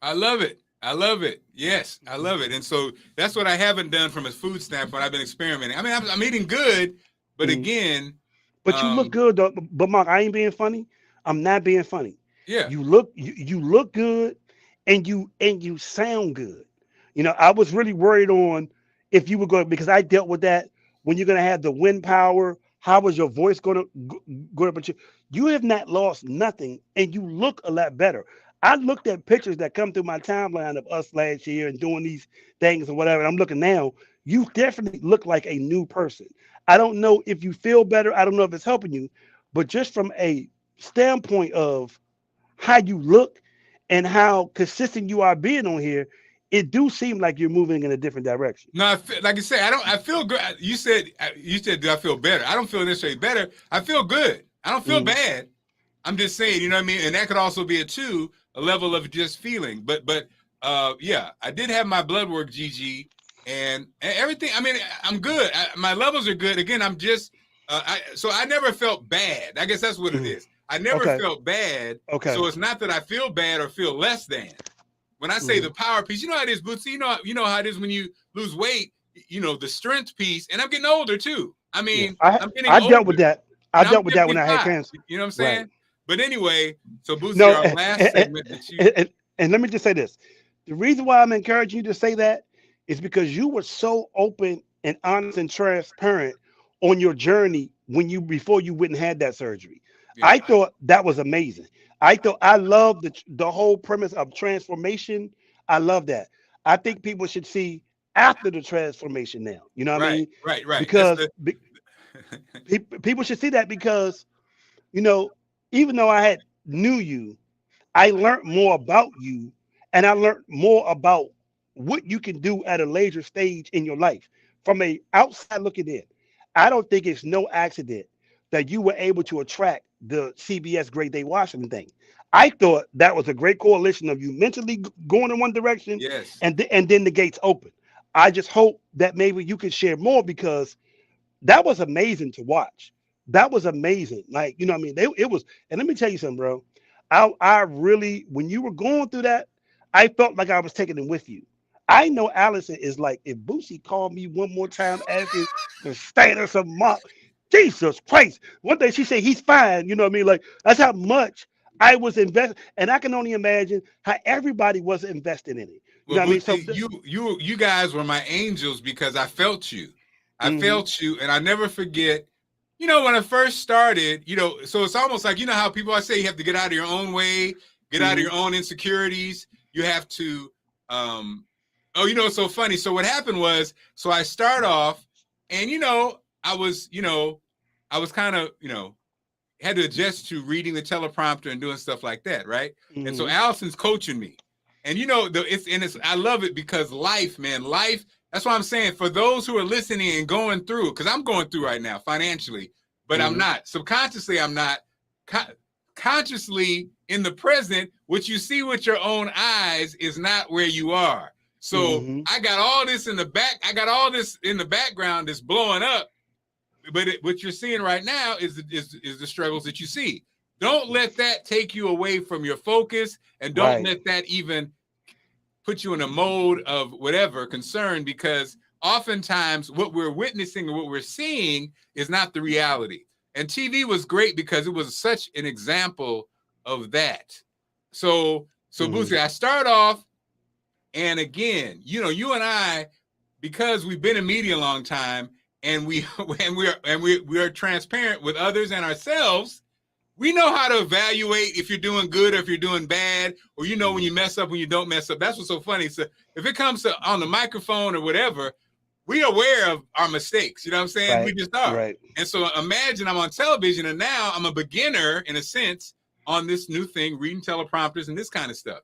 I love it. I love it. Yes, I love it. And so that's what I haven't done from a food standpoint. I've been experimenting. I mean, I'm eating good, but Mhm. again, But you look good, though. But Mark, I ain't being funny. I'm not being funny. yeah, You look good, and you sound good. I was really worried on if you were going, because I dealt with that when you're going to have the wind power. How was your voice going to go up? But you have not lost nothing, and you look a lot better. I looked at pictures that come through my timeline of us last year and doing these things and whatever. And I'm looking now. You definitely look like a new person. I don't know if you feel better. I don't know if it's helping you, but just from a standpoint of how you look and how consistent you are being on here, it do seem like you're moving in a different direction. no, like I said, I don't. I feel good. You said, do I feel better? I don't feel necessarily better. I feel good. I don't feel Mm. bad. I'm just saying, you know what I mean. And that could also be a level of just feeling. But yeah, I did have my blood work, GG, and everything. I mean, I'm good. My levels are good. Again, I'm just. So I never felt bad. I guess that's what it Mm. is. I never Okay. felt bad. Okay. So it's not that I feel bad or feel less than. When I say Mm. the power piece, you know how it is, Bootsy. You know how it is when you lose weight. The strength piece, and I'm getting older too. I Yeah. mean, I I'm getting I dealt with older, that. I and I'm dealt with that when I had 55. cancer. You know what I'm Right. saying? But anyway, so Bootsy, No, our last and, segment that you, and let me just say this. The reason why I'm encouraging you to say that is because you were so open and honest and transparent on your journey when you before you went and had that surgery. yeah, I thought that was amazing. I love the whole premise of transformation. I love that. I think people should see after the transformation now. You know what I right, mean? right, right. That's Because the people should see that, because you know, even though I had knew you, I learned more about you, and I learned more about what you can do at a later stage in your life. From a outside looking in, I don't think it's no accident that you were able to attract the CBS Great Day Washington thing. I thought that was a great correlation of you mentally going in one direction, yes. and then the gates open. I just hope that maybe you can share more, because that was amazing to watch. That was amazing. Like, you know what I mean? It was, and let me tell you something, bro. I really, when you were going through that, I felt like I was taking it with you. I know Allison is like, if Boosie called me one more time asking to stand or some mom, Jesus Christ. One day she said he's fine. You know what I mean? Like that's how much I was invested, and I can only imagine how everybody was invested in it. You Well, know what I mean? So, Bootsy, you guys were my angels because I felt you. I mhm, felt you, and I never forget. You know, when I first started, you know, so it's almost like, you know how people I say you have to get out of your own way, get out of mhm, your own insecurities. You have to, oh, you know, it's so funny. So what happened was, so I start off, and I was kind of, had to adjust to reading the teleprompter and doing stuff like that, right? And so mhm, Allison's coaching me, and it's I love it because life, man, life. That's why I'm saying for those who are listening and going through, because I'm going through right now financially, but I'm mhm, not subconsciously. I'm not consciously in the present. What you see with your own eyes is not where you are. So mhm. I got all this in the back. I got all this in the background that's blowing up, but what you're seeing right now is the struggles that you see. Don't let that take you away from your focus, and don't Right. let that even put you in a mode of whatever concern, because oftentimes what we're witnessing or what we're seeing is not the reality. And TV was great because it was such an example of that. So Mhm. Boosie, I start off, and again, you and I, because we've been in media a long time, and we are transparent with others and ourselves. We know how to evaluate if you're doing good or if you're doing bad, or when you mess up, when you don't mess up. That's what's so funny. So if it comes to on the microphone or whatever, we are aware of our mistakes. You know what I'm saying? We Right. just are. Right. And so imagine I'm on television, and now I'm a beginner in a sense on this new thing, reading teleprompters and this kind of stuff.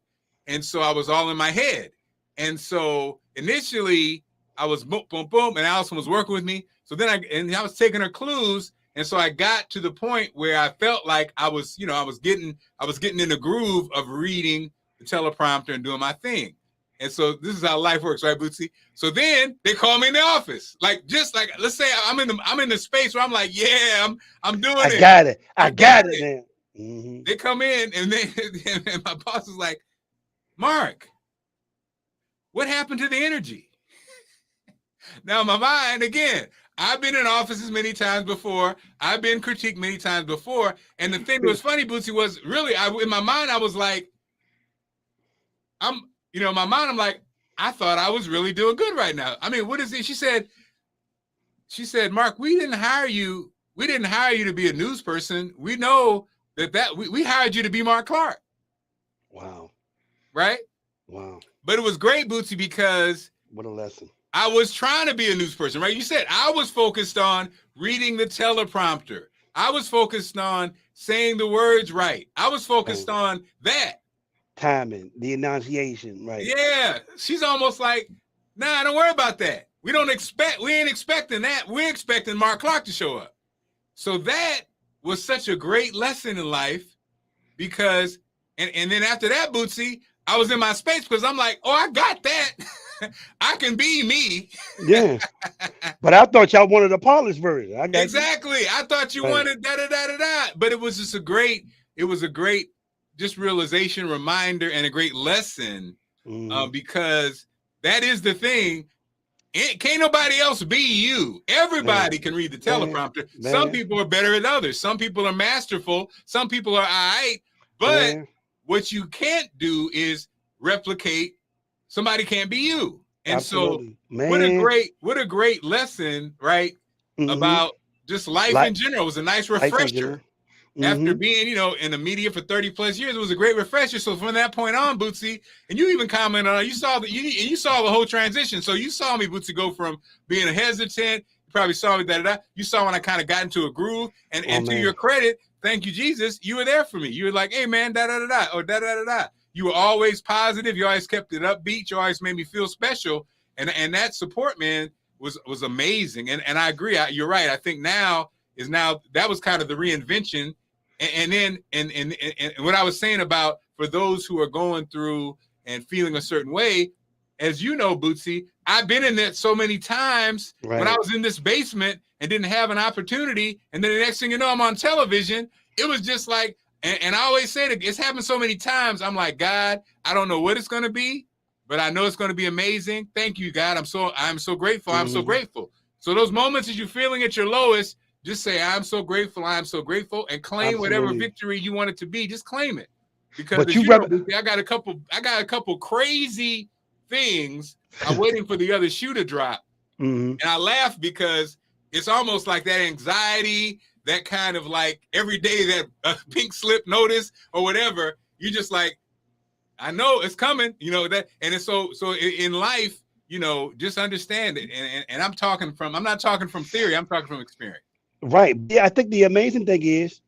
And so I was all in my head. And so initially I was boom, boom, boom, and Allison was working with me. So then I was taking her clues. And so I got to the point where I felt like I was getting in the groove of reading the teleprompter and doing my thing. And so this is how life works, right, Bootsy? So then they call me in the office, just like let's say I'm in the space where I'm like, yeah, I'm doing I it, got it. I I got got it, it. man. Mhm. They come in, and and my boss is like, Mark, what happened to the energy? Now, my mind, again, I've been in offices many times before. I've been critiqued many times before. And the thing that was funny, Bootsy, was really, in my mind, I was like, in my mind, I'm like, I thought I was really doing good right now. I mean, what is it? She said, Mark, we didn't hire you. We didn't hire you to be a news person. We know that we hired you to be Marc Clarke. Wow. Right? Wow. But it was great, Bootsy, because What a lesson. I was trying to be a news person, right? You said I was focused on reading the teleprompter. I was focused on saying the words right. I was focused Right. on that. Timing, the enunciation, right. Yeah. She's almost like, nah, don't worry about that. We ain't expecting that. We're expecting Marc Clarke to show up. So that was such a great lesson in life because, and then after that, Bootsy, I was in my space because I'm like, oh, I got that. I can be me. Yeah. But I thought y'all wanted a polished version. I got you. Exactly. I thought you Right. wanted da da da da da. But it was just a great just realization, reminder, and a great lesson Mhm. because that is the thing. Can't nobody else be you. Everybody can read the teleprompter. Some Man. people are better than others. Some people are masterful. Some people are all right. But Man. what you can't do is replicate. Somebody can't be you. And so Absolutely. what a Man. great lesson, right? Mhm. About just life Like in general. It was a nice life in general. refresher. After Mhm. being, in the media for 30 plus years, it was a great refresher. So from that point on, Bootsy, and you even commented on it, you saw the whole transition. So you saw me, Bootsy, go from being a hesitant. You probably saw me You saw when I kind of got into a groove. And Oh to man. your credit, thank you, Jesus, you were there for me. You were like, hey man, da da da da, or da da da da. You were always positive. You always kept it upbeat. You always made me feel special. And that support, man, was amazing. And I agree. You're right. I think now that was kind of the reinvention. And then what I was saying about for those who are going through and feeling a certain way, as you know, Bootsy, I've been in that so many times when I Right. was in this basement and didn't have an opportunity. And then the next thing you know, I'm on television. It was just like And I always say that it's happened so many times. I'm like, God, I don't know what it's going to be, but I know it's going to be amazing. Thank you, God. I'm so grateful. I'm so grateful. So those moments as you're feeling at your lowest, just say, I'm so grateful. I'm so grateful, and claim whatever victory you want it to be. Just claim it. Because as you know, I got a couple crazy things. I'm waiting for the other shoe to drop. And I laugh because it's almost like that anxiety, that kind of like every day that pink slip notice or whatever, you just like, I know it's coming, you know, that, and it's so in life, you know, just understand it. And I'm not talking from theory, I'm talking from experience. Right. Yeah, I think the amazing thing is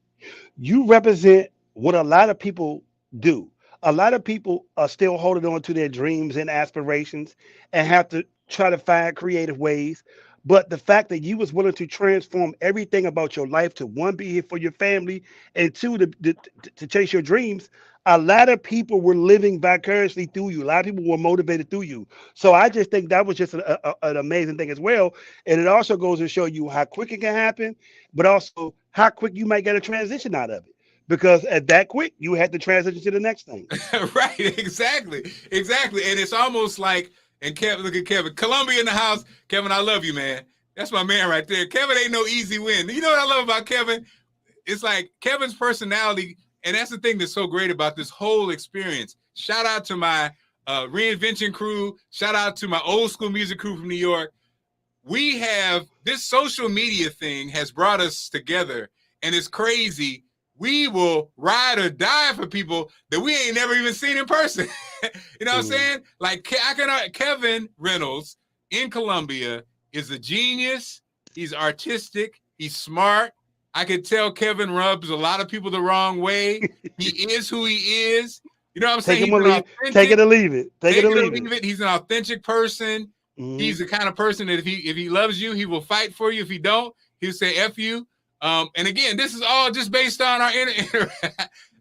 you represent what a lot of people do. A lot of people are still holding on to their dreams and aspirations and have to try to find creative ways. But the fact that you was willing to transform everything about your life to, one, be here for your family, and two, to chase your dreams, a lot of people were living vicariously through you. A lot of people were motivated through you. So I just think that was just an amazing thing as well. And it also goes to show you how quick it can happen, but also how quick you might get a transition out of it. Because at that quick, you had to transition to the next thing. Right, exactly. And it's almost like, and Kevin, look at Kevin, Columbia in the house. Kevin, I love you, man. That's my man right there. Kevin ain't no easy win. You know what I love about Kevin? It's like Kevin's personality, and that's the thing that's so great about this whole experience. Shout out to my reinvention crew. Shout out to my old school music crew from New York. We have this social media thing has brought us together, and it's crazy. We will ride or die for people that we ain't never even seen in person. You know what I'm saying? Like Kevin Reynolds in Columbia is a genius. He's artistic. He's smart. I could tell Kevin rubs a lot of people the wrong way. He is who he is. You know what I'm saying? Take it or leave it. Take it or leave it. He's an authentic person. He's the kind of person that if he loves you, he will fight for you. If he don't, he'll say F you. And again, this is all just based on our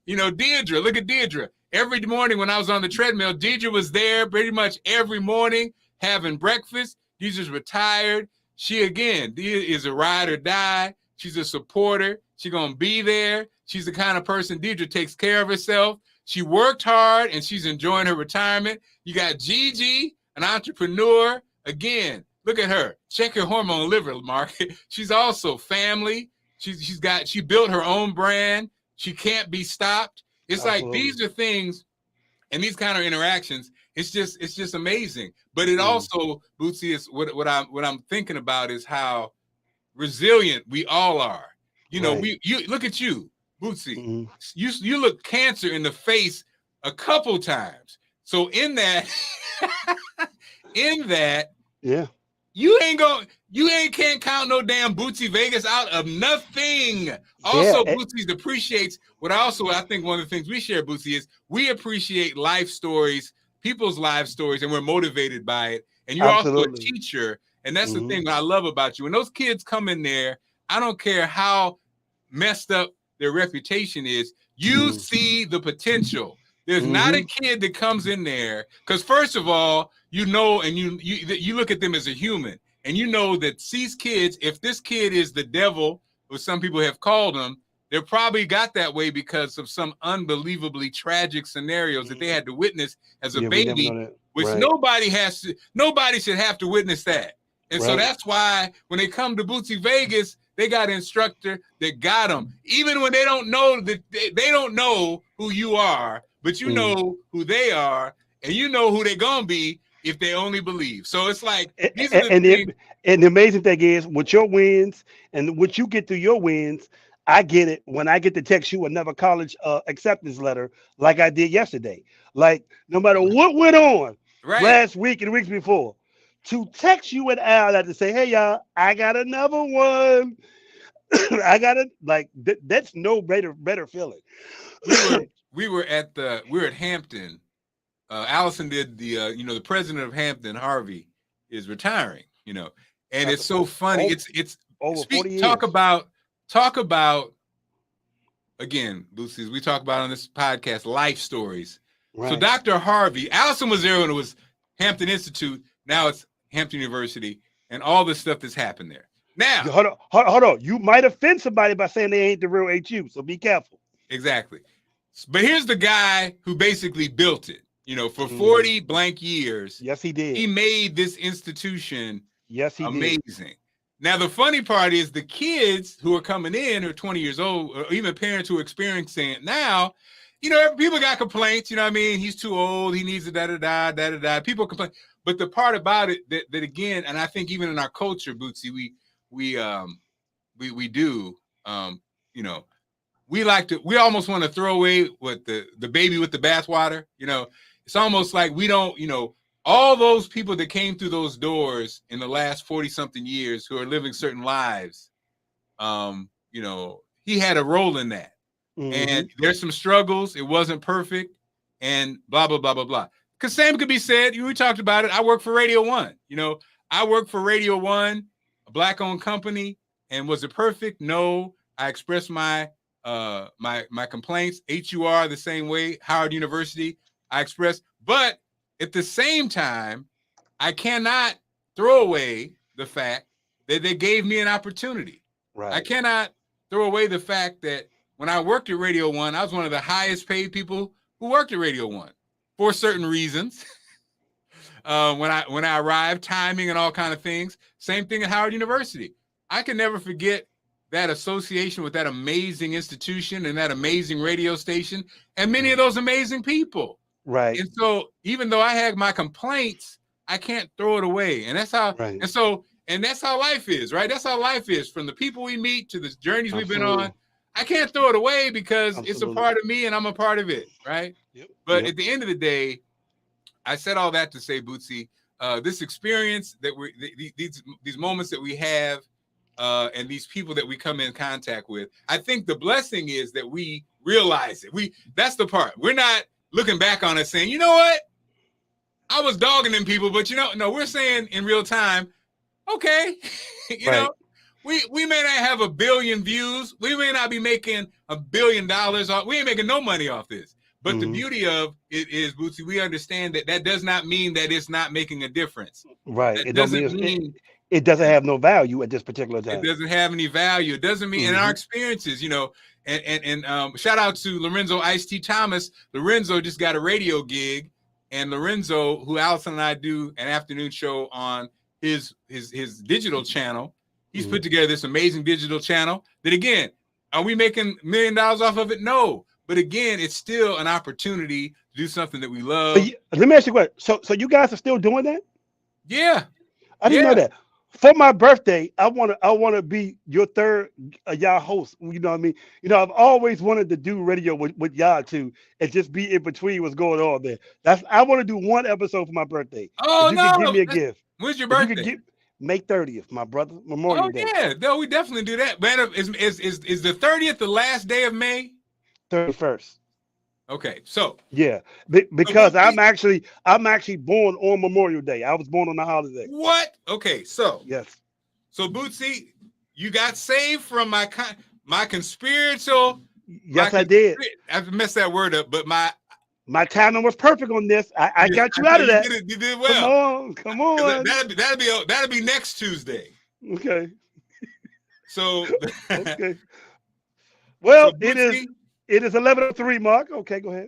you know, Deirdre. Look at Deirdre. Every morning when I was on the treadmill, Deirdre was there pretty much every morning having breakfast. Deirdre's retired. She, again, is a ride or die. She's a supporter. She's going to be there. She's the kind of person, Deirdre takes care of herself. She worked hard, and she's enjoying her retirement. You got Gigi, an entrepreneur. Again, look at her. Check your hormone liver, Mark. She's also family. She built her own brand. She can't be stopped. It's like these are things, and these kind of interactions. It's just amazing. But it also, Bootsy, is what I'm thinking about is how resilient we all are. You know, you look at you, Bootsy. You look cancer in the face a couple times. So in that, yeah. You can't count no damn Bootsy Vegas out of nothing. Also, Bootsy appreciates I think one of the things we share, Bootsy, is we appreciate life stories, people's life stories, and we're motivated by it. And you're also a teacher. And that's the thing that I love about you. When those kids come in there, I don't care how messed up their reputation is, you see the potential. There's not a kid that comes in there, because first of all, you know, and you look at them as a human, and you know that these kids, if this kid is the devil, or some people have called him, they're probably got that way because of some unbelievably tragic scenarios that they had to witness as a baby, which nobody should have to witness that. And so that's why when they come to Bootsy Vegas, they got an instructor that got them, even when they don't know that they don't know who you are, but you know who they are, and you know who they're gonna be if they only believe. So it's like and the amazing thing is with your wins and what you get through your wins, I get it when I get to text you another college acceptance letter like I did yesterday. Like no matter what went on last week and weeks before, to text you and Al to say, hey y'all, I got another one. I got it. Like that's no better feeling. We were at Hampton. Allison did the president of Hampton, Harvey, is retiring. And it's so funny. It's over 40 years. Talk about again, Lucy, we talk about on this podcast life stories. Right. So Dr. Harvey, Allison was there when it was Hampton Institute. Now it's Hampton University, and all the stuff that's happened there. Now, hold on. You might offend somebody by saying they ain't the real HU, so be careful. Exactly. But here's the guy who basically built it. For 40 blank years. Yes, he did. He made this institution amazing. Now, the funny part is the kids who are coming in, who are 20 years old, or even parents who are experiencing it now, people got complaints. You know what I mean? He's too old. He needs a da-da-da. People complain. But the part about it that again, and I think even in our culture, Bootsy, we do, we almost want to throw away what the baby with the bathwater. It's almost like we don't, all those people that came through those doors in the last 40 something years who are living certain lives, he had a role in that. And there's some struggles. It wasn't perfect and blah, blah, blah, blah, blah. Because same could be said. We talked about it. I work for Radio One. I work for Radio One, a Black-owned company. And was it perfect? No. I expressed my complaints. HUR the same way. Howard University. I expressed. But at the same time, I cannot throw away the fact that they gave me an opportunity. Right. I cannot throw away the fact that when I worked at Radio One, I was one of the highest paid people who worked at Radio One for certain reasons. When I arrived, timing and all kind of things. Same thing at Howard University. I can never forget that association with that amazing institution and that amazing radio station and many of those amazing people. Right. And so even though I had my complaints, I can't throw it away. And that's how, right. and that's how life is, right? That's how life is, from the people we meet to the journeys we've been on. I can't throw it away because it's a part of me and I'm a part of it, right? Yep. But at the end of the day, I said all that to say, Bootsy, this experience that these moments that we have, and these people that we come in contact with, I think the blessing is that we realize it. That's the part. We're not looking back on it saying, you know what? I was dogging them people, but no, we're saying in real time, okay, you know, we may not have 1 billion views. We may not be making $1 billion off. We ain't making no money off this. But the beauty of it is, Bootsy, we understand that does not mean that it's not making a difference. Right. It doesn't mean it doesn't have no value at this particular time. It doesn't have any value. It doesn't mean in our experiences, and shout out to Lorenzo Ice-T Thomas. Lorenzo just got a radio gig, and Lorenzo, who Allison and I do an afternoon show on his digital channel, he's put together this amazing digital channel that, again, are we making $1 million off of it? No. But again, it's still an opportunity to do something that we love. Let me ask you a question. So you guys are still doing that? Yeah. I didn't know that. For my birthday, I want to be your third y'all host. You know what I mean? I've always wanted to do radio with y'all too, and just be in between what's going on there. I want to do one episode for my birthday. Oh, you can give me a gift. When's your birthday? May 30th, my brother. Memorial Day. Oh yeah, no, we definitely do that. Man, is the 30th the last day of May? 31st. Okay, so yeah, because I'm actually born on Memorial Day. I was born on the holiday. What? Okay, so yes. So Bootsy, you got saved from my conspiratorial. Yes, I did. I messed that word up, but my timing was perfect on this. I got you out of that. You did well. Come on. That'll be next Tuesday. Okay. So okay. Well, so Bootsy, it is 11:03, Mark. Okay, go ahead.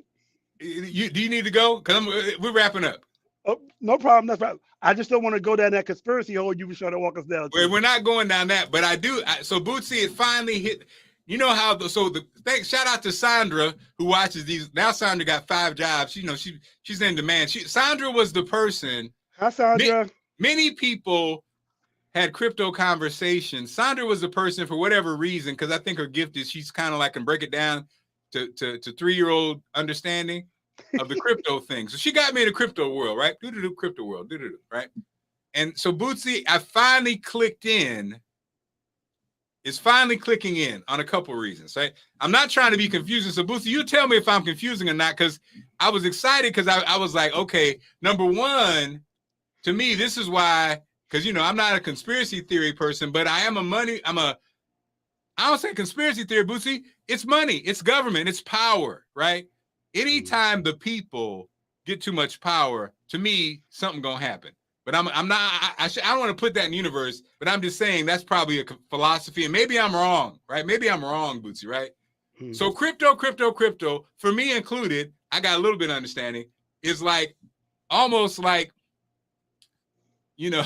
Do you need to go? Because we're wrapping up. Oh, no problem. That's right. I just don't want to go down that conspiracy hole you were trying to walk us down. We're not going down that, but I do. So Bootsy, it finally hit. You know how shout out to Sandra who watches these. Now Sandra got 5 jobs. She's in demand. Sandra was the person. Hi, Sandra. Many people had crypto conversations. Sandra was the person for whatever reason, because I think her gift is she's kind of like can break it down to 3-year-old understanding of the crypto thing. So she got me in the crypto world, right? Crypto world, right? And so Bootsy, I finally clicked in. It's finally clicking in on a couple of reasons, right? I'm not trying to be confusing. So Bootsy, you tell me if I'm confusing or not, because I was excited because I was like, okay, number one, to me, this is why, because I'm not a conspiracy theory person, but I don't say conspiracy theory, Bootsy. It's money, it's government, it's power, right? Anytime the people get too much power, to me, something gonna happen. But I don't want to put that in the universe, but I'm just saying that's probably a philosophy, and maybe I'm wrong, right? Maybe I'm wrong, Bootsy, right? So crypto, for me included, I got a little bit of understanding, is like almost like, you know,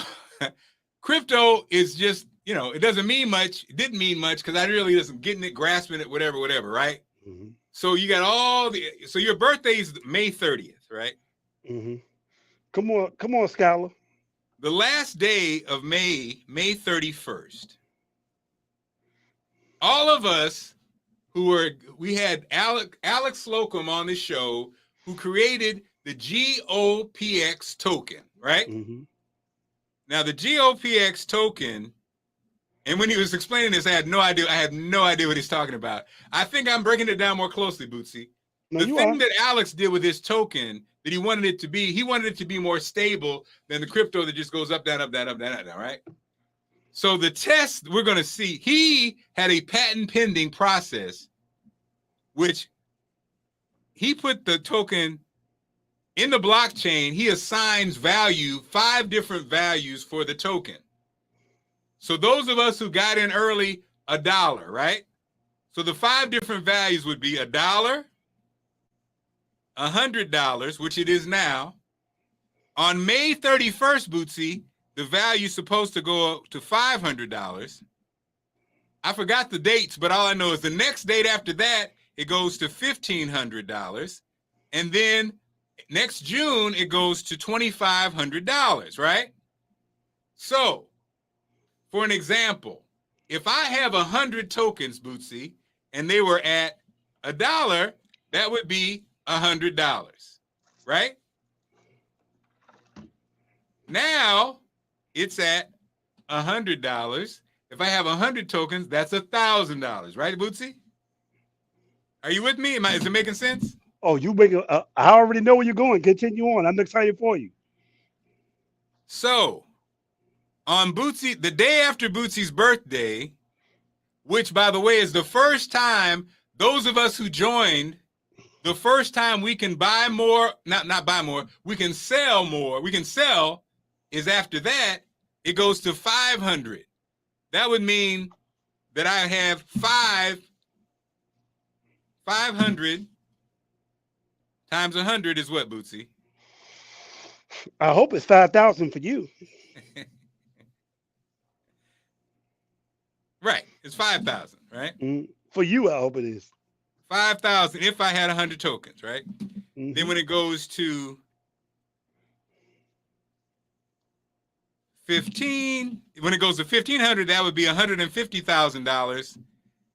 crypto is just, you know, it doesn't mean much. It didn't mean much because I really wasn't getting it, grasping it, whatever, right? Mm-hmm. So you got so your birthday is May 30th, right? Mm-hmm. Come on, Skylar. The last day of May 31st, all of us we had Alex Slocum on the show who created the GOPX token, right? Mm-hmm. Now the GOPX token, and when he was explaining this, I had no idea what he's talking about. I think I'm breaking it down more closely, Bootsy. No, The thing that Alex did with his token, that he wanted it to be more stable than the crypto that just goes up, down, up, down, up, down, down, right? So the test we're going to see, he had a patent pending process, which he put the token in the blockchain. He assigns 5 different values for the token. So those of us who got in early, $1, right? So the 5 different values would be $1, $100, which it is now. On May 31st, Bootsy, the value is supposed to go up to $500. I forgot the dates, but all I know is the next date after that, it goes to $1,500. And then next June, it goes to $2,500, right? So, for an example, if I have 100 tokens, Bootsy, and they were at $1, that would be $100, right? Now it's at $100. If I have 100 tokens, that's $1,000, right, Bootsy? Are you with me? Is it making sense? Oh, you make I already know where you're going. Continue on. I'm excited for you. So, on Bootsy, the day after Bootsy's birthday, which, by the way, is the first time those of us who joined, the first time we can buy more, not buy more, we can sell more. We can sell is after that, it goes to 500. That would mean that I have 500 times 100 is what, Bootsy? I hope it's 5,000 for you. Right. It's 5,000, right? For you, I hope it is. 5,000 if I had 100 tokens, right? Mm-hmm. Then when it goes to 15, when it goes to 1,500, that would be $150,000.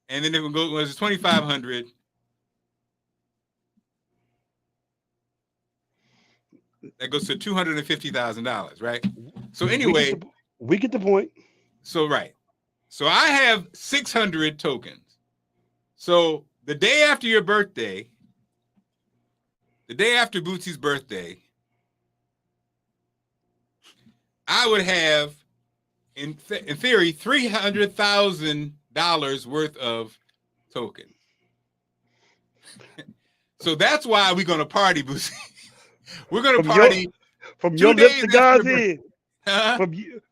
And then if it goes to 2,500, that goes to $250,000, right? So anyway, we get the point. So right. So I have 600 tokens. So the day after your birthday, the day after Bootsy's birthday, I would have, in theory, $300,000 worth of tokens. So that's why we're going to party, Bootsy. We're going to party. From your lips to God's ears.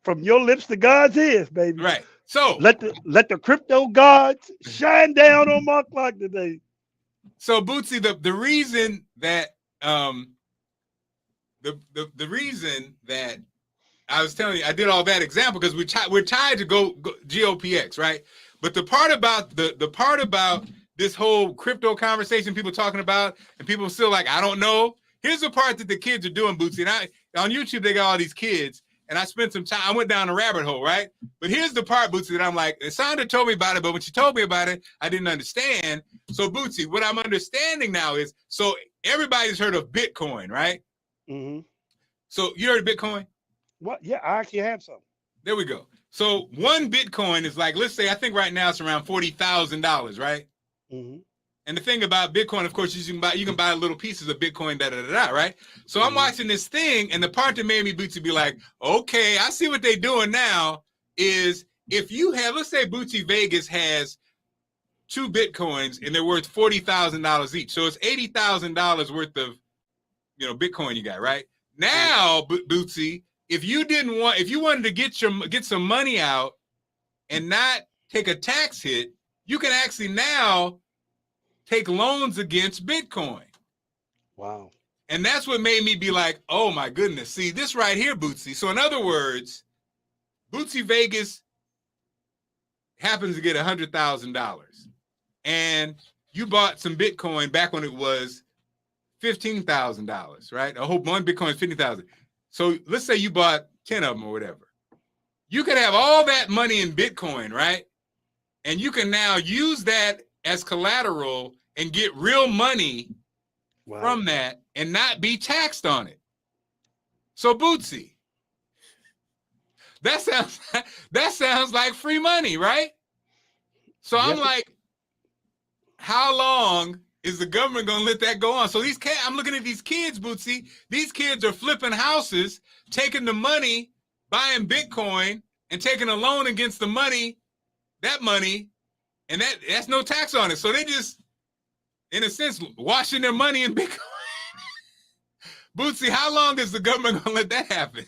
From your lips to God's ears, baby. Right. So let the crypto gods shine down on Marc Clarke today. So Bootsy, the reason that the reason that I was telling you I did all that example because we're tied to go GOPX, right? But the part about the part about this whole crypto conversation people talking about and people still like, I don't know. Here's the part that the kids are doing, Bootsy. And on YouTube they got all these kids. And I spent some time, I went down a rabbit hole, right? But here's the part, Bootsy, that I'm like, Sandra told me about it, but when she told me about it, I didn't understand. So, Bootsy, what I'm understanding now is, so everybody's heard of Bitcoin, right? Mm-hmm. So, you heard of Bitcoin? What? Yeah, I actually have some. There we go. So, one Bitcoin is like, let's say, I think right now it's around $40,000, right? Mm-hmm. And the thing about Bitcoin, of course, you can buy little pieces of Bitcoin, right? So I'm watching this thing, and the part that made me Bootsy be like, okay, I see what they're doing now is if you have, let's say Bootsy Vegas has 2 Bitcoins and they're worth $40,000 each. So it's $80,000 worth of, Bitcoin you got, right? Now, Bootsy, if you wanted to get some money out and not take a tax hit, you can actually now take loans against Bitcoin. Wow. And that's what made me be like, oh my goodness. See, this right here, Bootsy. So in other words, Bootsy Vegas happens to get $100,000. And you bought some Bitcoin back when it was $15,000, right? A whole one Bitcoin is 50,000. So let's say you bought 10 of them or whatever. You could have all that money in Bitcoin, right? And you can now use that as collateral and get real money from that and not be taxed on it. So Bootsy, that sounds like free money, right? So I'm like, how long is the government going to let that go on? So I'm looking at these kids, Bootsy. These kids are flipping houses, taking the money, buying Bitcoin, and taking a loan against the money, and that's no tax on it. So they just, in a sense, washing their money in Bitcoin. Bootsy, how long is the government going to let that happen?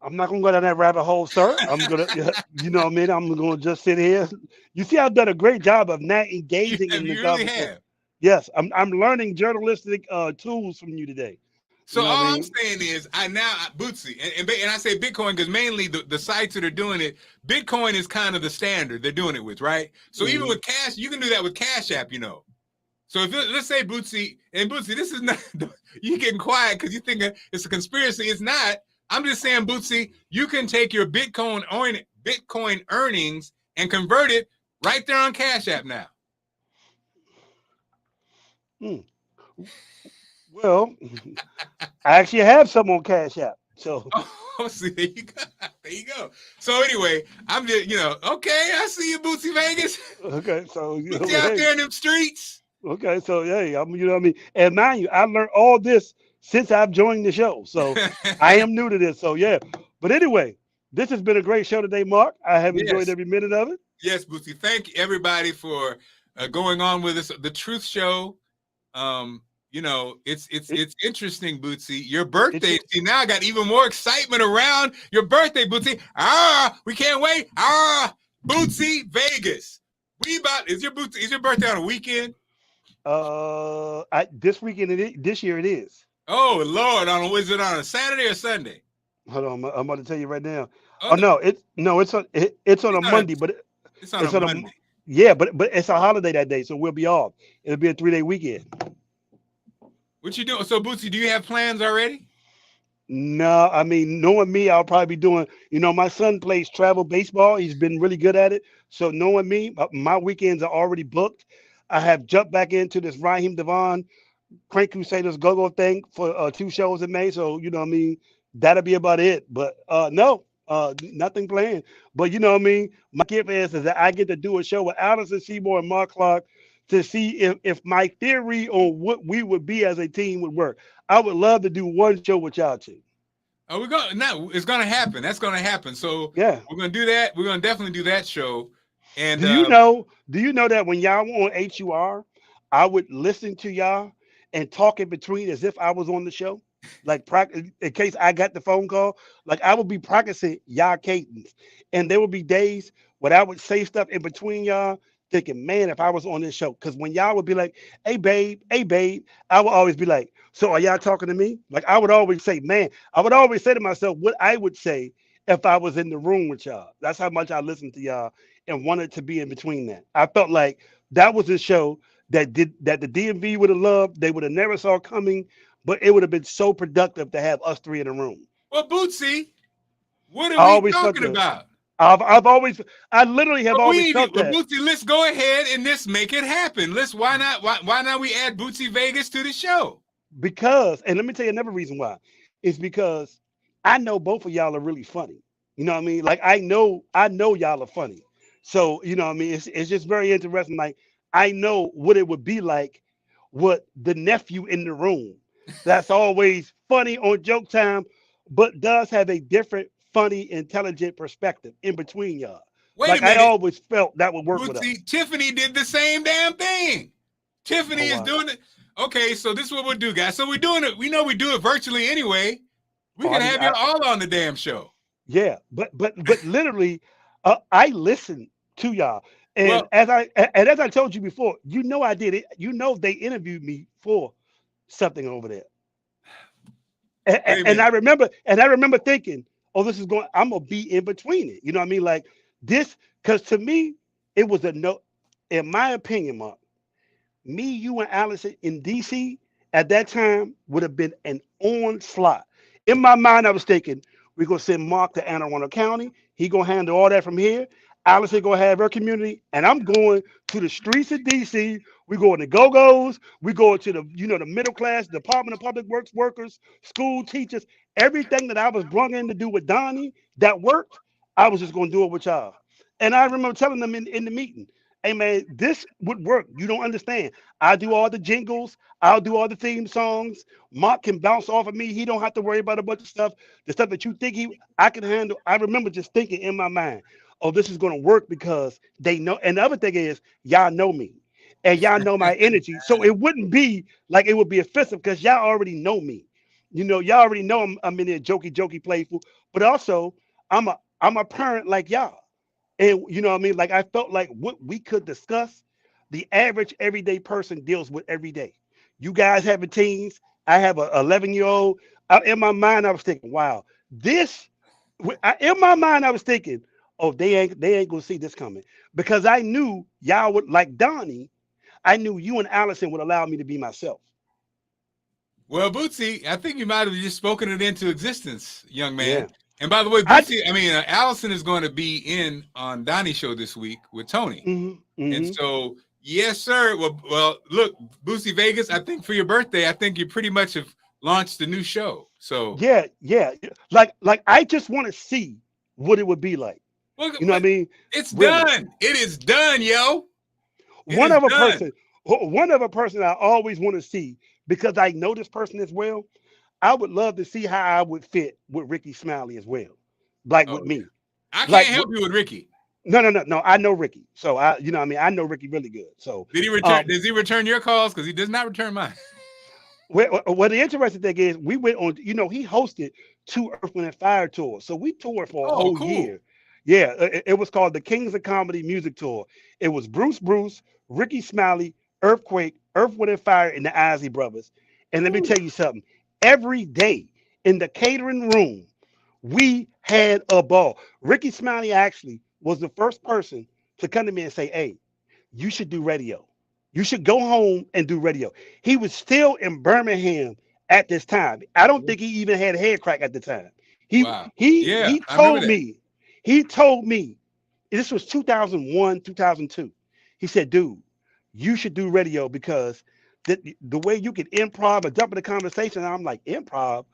I'm not going to go down that rabbit hole, sir. I'm going to, you know what I mean? I'm going to just sit here. You see, I've done a great job of not engaging in the government. Really have. Yes, I'm learning journalistic tools from you today. So all I'm saying is, Bootsy, and I say Bitcoin because mainly the sites that are doing it, Bitcoin is kind of the standard they're doing it with, right? So even with Cash, you can do that with Cash App, you know. So let's say Bootsy, this is not, you getting quiet because you think it's a conspiracy. It's not. I'm just saying, Bootsy, you can take your Bitcoin earnings and convert it right there on Cash App now. Well, I actually have some on Cash App. So see, there you go. There you go. So anyway, I'm just, okay, I see you, Bootsy Vegas. Okay, so Bootsy out there in them streets. Okay, so hey, you know what I mean? And mind you, I learned all this since I've joined the show. So I am new to this. So yeah. But anyway, this has been a great show today, Mark. I have enjoyed every minute of it. Yes, Bootsy. Thank everybody for going on with us. The Truth Show. It's interesting, Bootsy. Your birthday. See, now I got even more excitement around your birthday, Bootsy. We can't wait. Bootsy Vegas. Is your birthday on a weekend? This weekend, this year it is. Oh Lord! Is it on a Saturday or Sunday? Hold on, I'm about to tell you right now. It's on a Monday, but it's on a Monday. Yeah, but it's a holiday that day, so we'll be off. It'll be a 3-day weekend. What you doing? So Bootsy, do you have plans already? No, I mean, knowing me, I'll probably be doing. My son plays travel baseball. He's been really good at it. So knowing me, my weekends are already booked. I have jumped back into this Raheem Devon Crank Crusaders Go-Go thing for 2 shows in May. So, you know what I mean? That'll be about it. But no, nothing planned. But you know what I mean? My gift is that I get to do a show with Allison Seymour and Marc Clarke to see if my theory on what we would be as a team would work. I would love to do one show with y'all two. Oh, it's gonna happen. That's gonna happen. So yeah, we're gonna do that. We're gonna definitely do that show. And do you know that when y'all were on HUR, I would listen to y'all and talk in between as if I was on the show, like in case I got the phone call. Like I would be practicing y'all cadence, and there would be days when I would say stuff in between y'all, thinking, man, if I was on this show, because when y'all would be like, hey babe, I would always be like, so are y'all talking to me? Like I would always say, man, I would always say to myself what I would say if I was in the room with y'all. That's how much I listened to y'all and wanted to be in between that. I felt like that was a show that the DMV would have loved. They would have never saw coming, but it would have been so productive to have us 3 in the room. Well, Bootsy, what are we talking about? I literally have always felt that. Bootsy, let's go ahead and let's make it happen. Why not we add Bootsy Vegas to the show? Because, and let me tell you another reason why. It's because I know both of y'all are really funny. You know what I mean? Like I know y'all are funny. So, you know what I mean? It's just very interesting. Like I know what it would be like with the nephew in the room. That's always funny on joke time, but does have a different, funny, intelligent perspective in between y'all. Wait a minute. I always felt that would work with us. Tiffany did the same damn thing. Tiffany is doing it. Okay, so this is what we'll do, guys. So we're doing it. We know we do it virtually anyway. We can have you all on the damn show. Yeah, but literally, I listen to y'all. And Well, as I told you before, I did it. They interviewed me for something over there. wait a And minute. I remember thinking, oh, this is going. I'm gonna be in between it. You know what I mean? Like this, because to me, it was a no. In my opinion, Mark, me, you, and Allison in DC at that time would have been an onslaught. In my mind, I was thinking we're gonna send Mark to Anne Arundel County. He gonna handle all that from here. Allison gonna have her community, and I'm going to the streets of DC. We going to go-go's. We going to the middle class, Department of Public Works workers, school teachers, everything that I was brought in to do with Donnie that worked. I was just gonna do it with y'all. And I remember telling them in the meeting, hey man, this would work. You don't understand. I do all the jingles. I'll do all the theme songs. Mark can bounce off of me. He don't have to worry about a bunch of stuff. The stuff that you think I can handle. I remember just thinking in my mind, oh, this is going to work because they know. And the other thing is, y'all know me, and y'all know my energy. So it wouldn't be like it would be offensive because y'all already know me. Y'all already know I'm in there jokey, playful, but also I'm a parent like y'all. And you know what I mean? Like I felt like what we could discuss, the average everyday person deals with every day. You guys having teens, I have a 11-year-old. In my mind, I was thinking, wow, this. In my mind, I was thinking, oh, they ain't gonna see this coming because I knew y'all would like Donnie. I knew you and Allison would allow me to be myself. Well, Bootsy, I think you might have just spoken it into existence, young man. Yeah, And by the way, I. Bootsy, I mean, Allison is going to be in on Donnie's show this week with Tony. Hmm. And Hmm. so, yes, sir. Well, look, Bootsy Vegas, I think for your birthday, I think you pretty much have launched the new show. So, Yeah, yeah. Like I just want to see what it would be like. well, You know what I mean? it's Wait a minute. done. It is done, yo. It one is other done. person one other person I always want to see because I know this person as well. I would love to see how I would fit with Ricky Smiley as well, like with Oh, yeah. me. I Like can't help you with Ricky. no, I know Ricky, so what I mean, I know Ricky really good. So Did he return? um Does he return your calls? Because he does not return mine. well, the interesting thing is we went on, he hosted two Earth Wind and Fire tours, so we toured for a Oh, whole cool. year. Yeah, it was called the Kings of Comedy Music Tour. It was Bruce, Ricky Smiley, Earthquake, Earth Wind and Fire, and the Ozzy Brothers. And let me tell you something. Every day in the catering room, we had a ball. Ricky Smiley actually was the first person to come to me and say, "Hey, you should do radio. You should go home and do radio." He was still in Birmingham at this time. I don't think he even had hair crack at the time. He Wow. he Yeah, he I remember told that. me, he told me, this was 2001, 2002. He said, "Dude, you should do radio because the way you can improv and jump in the conversation." And I'm like, improv?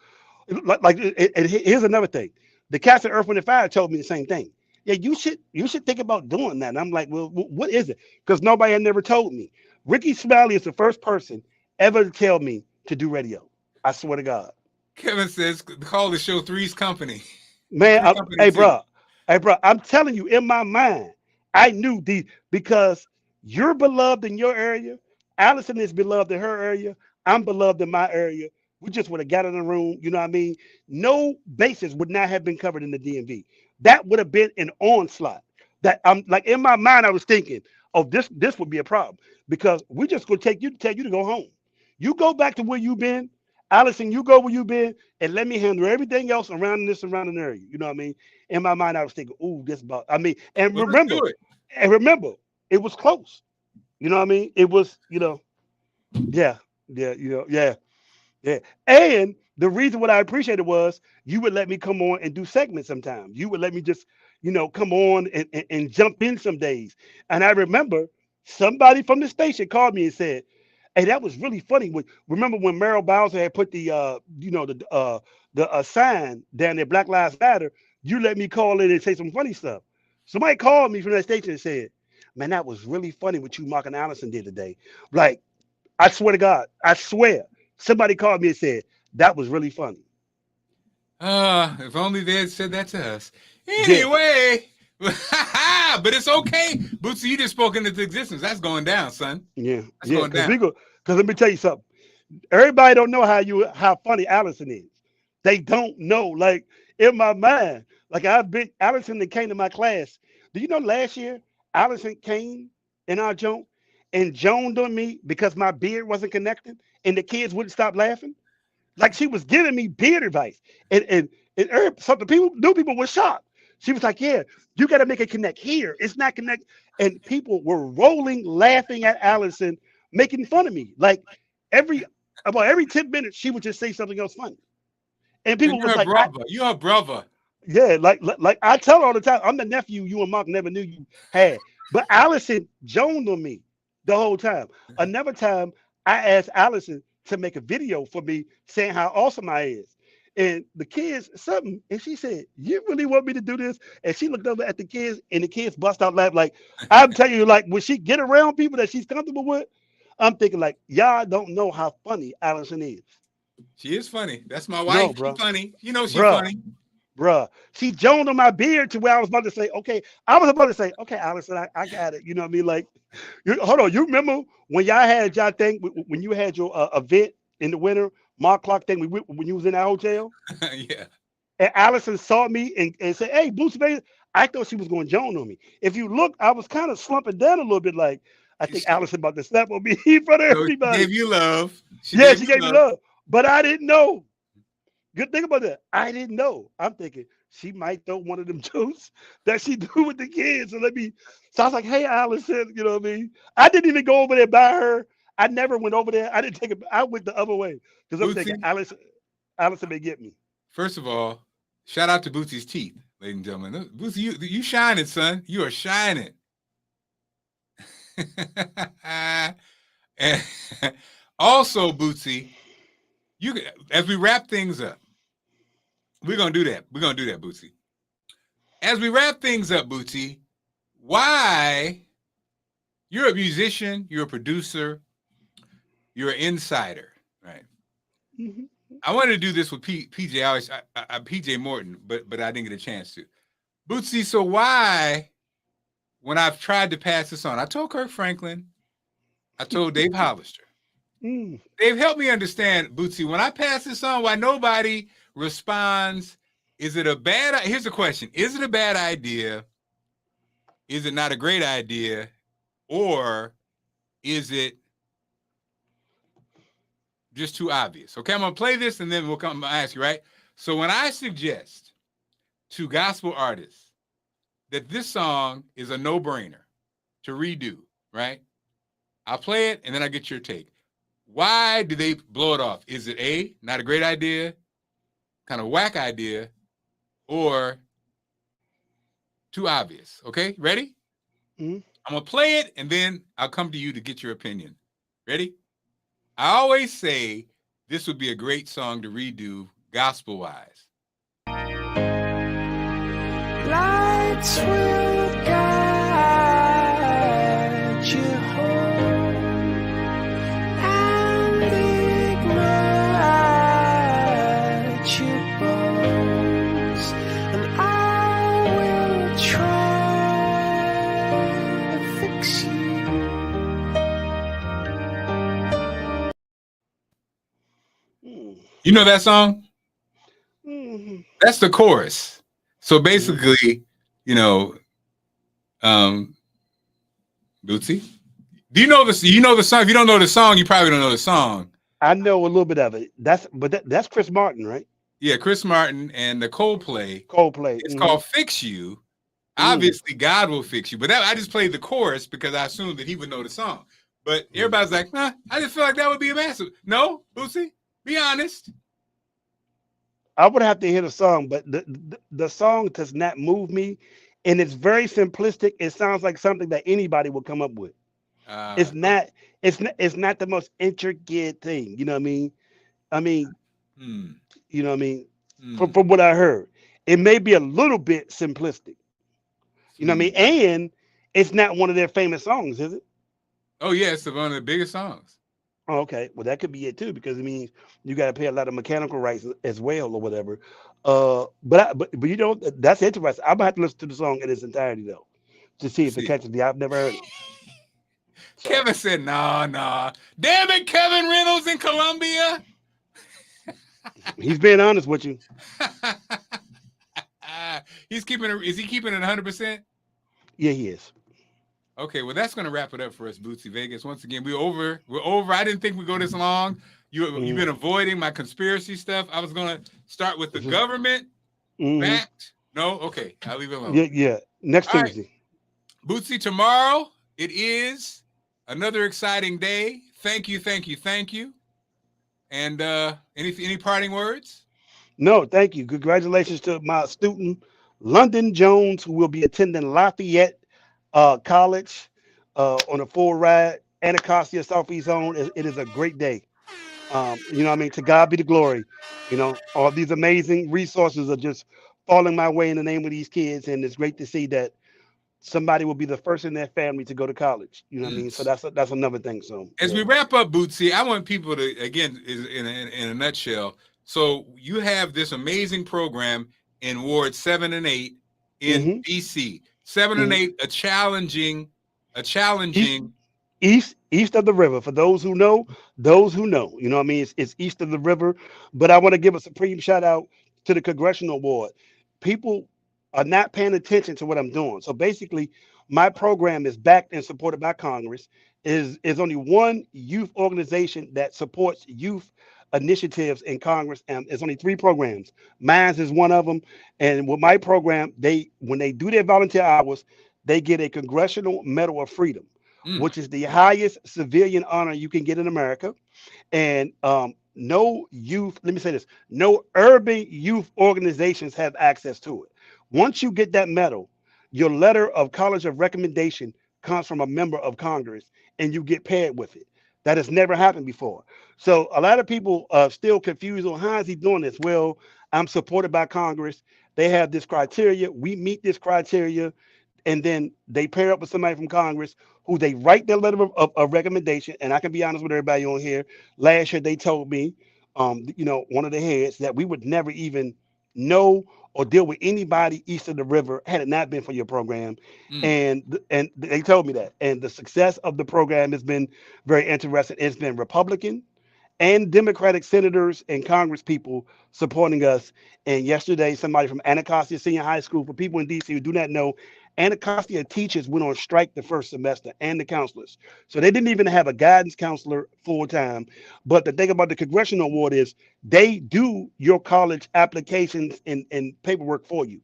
And here's another thing. The cast of Earth, Wind, and Fire told me the same thing. Yeah, you should think about doing that. And I'm like, well, what is it? Because nobody had never told me. Ricky Smiley is the first person ever to tell me to do radio. I swear to God, Kevin says call the show Three's Company. man. Three Company Hey, too. bro, I'm telling you, in my mind, I knew because you're beloved in your area. Allison is beloved in her area. I'm beloved in my area. We just would have got in the room. You know what I mean? No bases would not have been covered in the DMV. That would have been an onslaught. That I'm like in my mind, I was thinking, oh, this would be a problem because we just gonna tell you to go home. You go back to where you've been, Allison. You go where you've been, and let me handle everything else around this surrounding area. You know what I mean? In my mind, I was thinking, ooh, this about. I mean, Well, let's do it. and remember, it was close. You know what I mean? It was, yeah, yeah. Yeah. And the reason what I appreciated was you would let me come on and do segments sometimes. You would let me just, come on and jump in some days. And I remember somebody from the station called me and said, "Hey, that was really funny." Remember when Merrill Bowser had put the sign down there, Black Lives Matter, you let me call in and say some funny stuff. Somebody called me from that station and said, "Man, that was really funny what you, Mark and Allison, did today." Like, I swear to God, I swear. Somebody called me and said that was really funny. If only they had said that to us. Yeah, Anyway, but it's okay. Bootsy, you just spoken into existence. That's going down, son. yeah, That's yeah. going Because down. Because let me tell you something. Everybody don't know how funny Allison is. They don't know. Like in my mind, like Allison that came to my class. Do you know last year Allison came in our joint and joned on me because my beard wasn't connecting, and the kids wouldn't stop laughing. Like she was giving me beard advice, and something new people were shocked. She was like, "Yeah, you got to make it connect here. It's not connect." And people were rolling, laughing at Allison, making fun of me. Like every about every 10 minutes, she would just say something else funny, and people You're was her like, brother. You're her brother. "Yeah, like I tell her all the time, I'm the nephew you and Mark never knew you had." But Allison joned on me the whole time. Another time, I asked Allison to make a video for me saying how awesome I is. And the kids, something, and she said, "You really want me to do this?" And she looked over at the kids, and the kids bust out laughing. Like, I'm telling you, like, when she get around people that she's comfortable with, I'm thinking, like, y'all don't know how funny Allison is. She is funny. That's my No, wife. She bro. funny. You know she Bruh, funny. bruh. She joned on my beard to where I was about to say, okay, I was about to say, okay, Allison, I got it. You know what I mean? Like, hold on. You remember when y'all had y'all thing, when you had your event in the winter, Marc Clarke thing, when you was in that hotel? Yeah. And Allison saw me and said, "Hey, Boots, baby." I thought she was going to joan on me. If you look, I was kind of slumping down a little bit, like I think She, Allison about to snap on me in front of so she everybody. gave you love. She Yeah, gave she you gave me love. love, but I didn't know. Good thing about that, I didn't know. I'm thinking she might throw one of them jokes that she do with the kids. So let me. So I was like, "Hey, Allison," you know what I mean? I didn't even go over there by her. I never went over there. I didn't take it. I went the other way because I'm thinking Bootsy, Allison may get me. first of all, shout out to Bootsy's teeth, ladies and gentlemen. Bootsy, you shining, son. You are shining. And also, Bootsy, as we wrap things up, we're gonna do that. We're gonna do that, Bootsy. As we wrap things up, Bootsy, why you're a musician, you're a producer, you're an insider, right? Mhm. I wanted to do this with PJ. PJ Morton, but I didn't get a chance to. Bootsy, so why, when I've tried to pass this on, I told Kirk Franklin, I told Dave Hollister, Mm. they've helped me understand, Bootsy, when I pass this on, why nobody responds. Is it a bad? Here's the question: is it a bad idea? Is it not a great idea? Or is it just too obvious? Okay, I'm gonna play this and then we'll come and ask you, right? So when I suggest to gospel artists that this song is a no-brainer to redo, right? I'll play it and then I get your take. Why do they blow it off? Is it A, not a great idea, kind of whack idea, or too obvious? Okay, ready? Mm. I'm gonna play it and then I'll come to you to get your opinion. Ready? I always say this would be a great song to redo gospel-wise. Lights will guide you home and ignite your bones, and I will try to fix you. Mm. You know that song? Mm. That's the chorus. So Mm. basically, you know, Bootsy, do you know this? You know the song. If you don't know the song, you probably don't know the song. I know a little bit of it. That's Chris Martin, right? Yeah, Chris Martin and the Coldplay. Coldplay. It's Mhm. called "Fix You." Obviously, God will fix you. But I just played the chorus because I assumed that he would know the song. But everybody's like, nah, I just feel like that would be a massive. No, Bootsy, be honest. I would have to hear the song, but the song does not move me, and it's very simplistic. It sounds like something that anybody would come up with. It's not. It's not the most intricate thing. You know what I mean? I mean, hmm, you know what I mean? hmm, From what I heard, it may be a little bit simplistic. You know what I hmm. mean? And it's not one of their famous songs, is it? Oh yeah, it's one of the biggest songs. Oh, okay. Well, that could be it too, because it means you got to pay a lot of mechanical rights as well, or whatever. But you know that's interesting. I'm gonna have to listen to the song in its entirety though, to see if it See, catches me. I've never heard it. So Kevin said, nah. Damn it, Kevin Reynolds in Colombia. he's being honest with you. He's keeping it. Is he keeping it 100%? Yeah, he is. Okay, well, that's going to wrap it up for us, Bootsy Vegas. Once again, we're over. We're over. I didn't think we'd go this long. You've been avoiding my conspiracy stuff. I was going to start with the government backed. No, okay, I'll leave it alone. Yeah. Next All right, Tuesday. Bootsy. Tomorrow it is another exciting day. Thank you, thank you, thank you. And any parting words? No, thank you. Congratulations to my student, London Jones, who will be attending Lafayette College on a full ride. Anacostia Southeast Zone. It is a great day. You know what I mean? To God be the glory. You know, all these amazing resources are just falling my way in the name of these kids. And it's great to see that somebody will be the first in their family to go to college. You know what I mean? So that's another thing. So as we wrap up, Bootsy, I want people to again in a nutshell. So you have this amazing program in Ward 7 and 8 in DC. 7 and 8, a challenging. East of the river. For those who know, you know what I mean? It's east of the river. But I want to give a supreme shout out to the congressional ward. People are not paying attention to what I'm doing. So basically, my program is backed and supported by Congress. Is only one youth organization that supports youth initiatives in Congress, and it's only three programs. Mine is one of them. And with my program, when they do their volunteer hours, they get a Congressional Medal of Freedom, which is the highest civilian honor you can get in America. And no youth, let me say this, no urban youth organizations have access to it. Once you get that medal, your letter of college of recommendation comes from a member of Congress and you get paired with it. That has never happened before. So a lot of people are still confused on how is he doing this? Well, I'm supported by Congress. They have this criteria. We meet this criteria. And then they pair up with somebody from Congress who they write their letter of recommendation. And I can be honest with everybody on here. Last year, they told me, one of the heads, that we would never even know or deal with anybody east of the river had it not been for your program. And they told me that. And the success of the program has been very interesting. It's been Republican and Democratic senators and Congress people supporting us. And yesterday, somebody from Anacostia Senior High School, for people in DC who do not know, Anacostia teachers went on strike the first semester, and the counselors. So they didn't even have a guidance counselor full time. But the thing about the Congressional Award is they do your college applications and paperwork for you.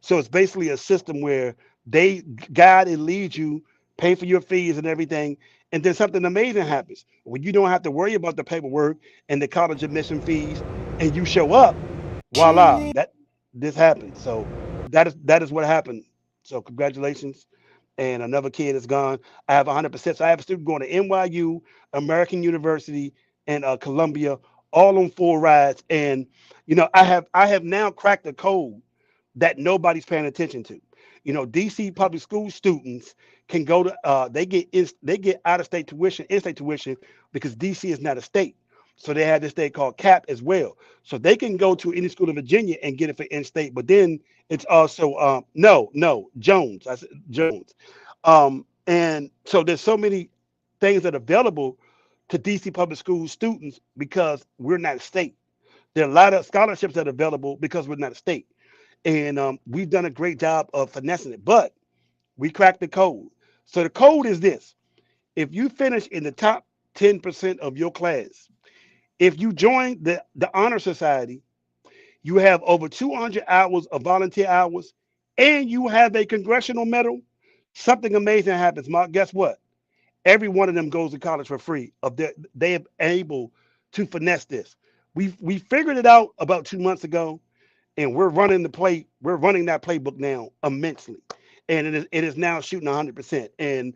So it's basically a system where they guide and lead you, pay for your fees and everything. And then something amazing happens when you don't have to worry about the paperwork and the college admission fees, and you show up. Voila, this happened. So that is what happened. So congratulations. And another kid is gone. I have 100%. So I have a student going to NYU, American University, and Columbia, all on full rides. And I have now cracked the code that nobody's paying attention to. DC public school students can go to they get out of state tuition, in-state tuition, because DC is not a state. So they have this thing called CAP as well. So they can go to any school in Virginia and get it for in-state. But then it's also Jones. I said Jones. And so there's so many things that are available to DC public school students because we're not a state. There are a lot of scholarships that are available because we're not a state. And we've done a great job of finessing it, but we cracked the code. So the code is this: if you finish in the top 10% of your class, if you join the Honor Society, you have over 200 hours of volunteer hours, and you have a congressional medal, something amazing happens, Mark. Guess what? Every one of them goes to college for free. They are able to finesse this. We figured it out about 2 months ago, and we're running that playbook now immensely, and it is now shooting 100%. And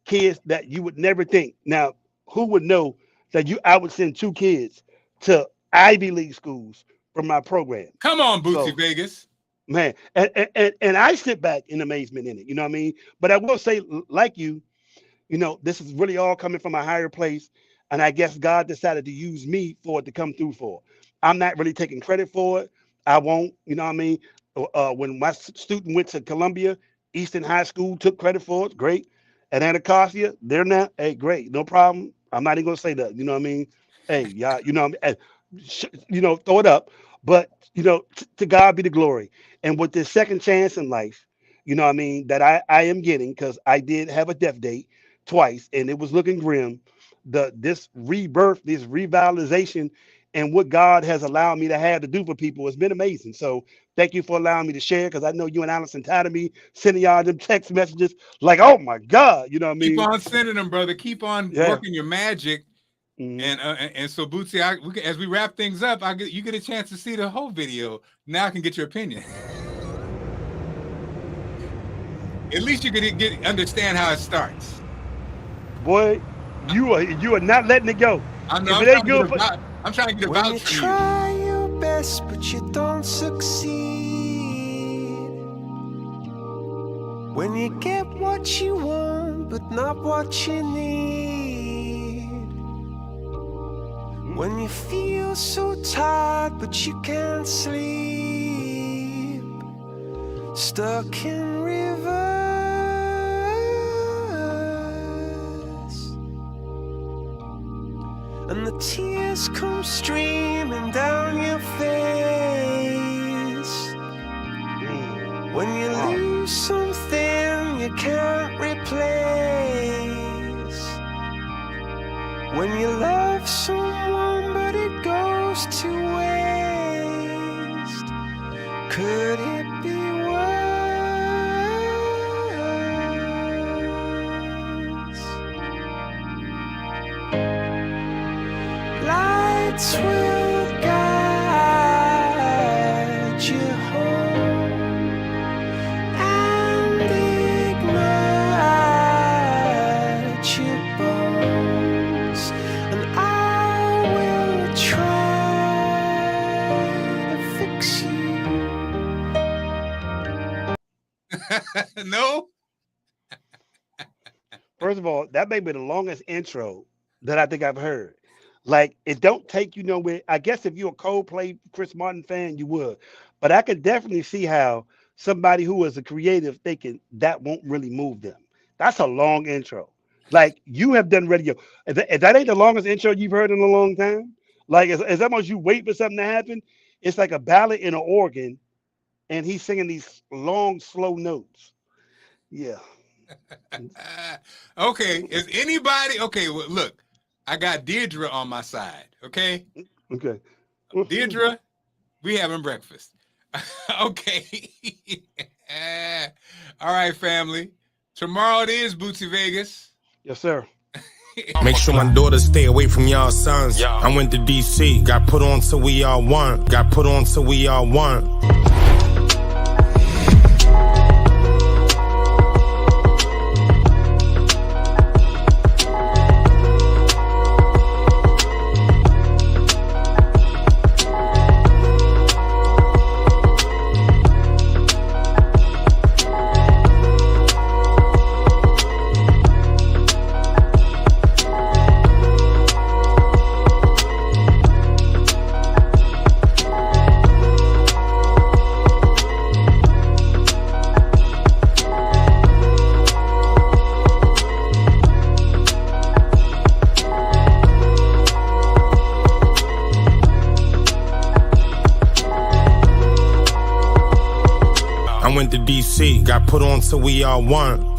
kids that you would never think. Now, who would know that I would send two kids to Ivy League schools from my program? Come on, Bootsy So, Vegas. man, and I sit back in amazement in it. You know what I mean? But I will say, like you, this is really all coming from a higher place. And I guess God decided to use me for it to come through for. I'm not really taking credit for it. I won't, you know what I mean? When my student went to Columbia, Eastern High School took credit for it. Great. At Anacostia, they're not. Hey, great. No problem. I'm not even going to say that. You know what I mean? Hey, y'all, you know what I mean? Throw it up. But, to God be the glory. And with this second chance in life, you know what I mean, that I am getting, because I did have a death date twice and it was looking grim. This rebirth, this revitalization, and what God has allowed me to have to do for people has been amazing. So thank you for allowing me to share, because I know you and Allison tired of me sending y'all them text messages like, oh my God, you know what I Keep mean? on sending them, brother. Keep on Yeah. working your magic. Mhm. And so Bootsy, as we wrap things up, you get a chance to see the whole video. Now I can get your opinion. At least you can understand how it starts. Boy, you are not letting it go. I'm If it ain't good for trying to get a When you vouch for you. try your best but you don't succeed, when you get what you want but not what you need, when you feel so tired but you can't sleep, stuck in reverse, and the tears come streaming down your face, when you lose something you can't replace, when you love someone but it goes to waste, could it be worse? Lights will guide you home and ignite your bones, and I will try to fix you. No? First of all, that may be the longest intro that I think I've heard. Like, it don't take you nowhere. I guess if you're a Coldplay Chris Martin fan, you would. But I could definitely see how somebody who is a creative thinking that won't really move them. That's a long intro. Like, you have done radio. If that ain't the longest intro you've heard in a long time, like, as almost you wait for something to happen, it's like a ballad in an organ, and he's singing these long, slow notes. Yeah. Okay. Is anybody okay? Well, look, I got Deirdre on my side. Okay. Okay. Deirdre, we having breakfast. Okay. All right, family. Tomorrow it is Bootsy Vegas. Yes, sir. Make sure my daughters stay away from y'all sons. I went to DC, got put on till we all won. Got put on till we all won. I went to DC, got put on till we all won.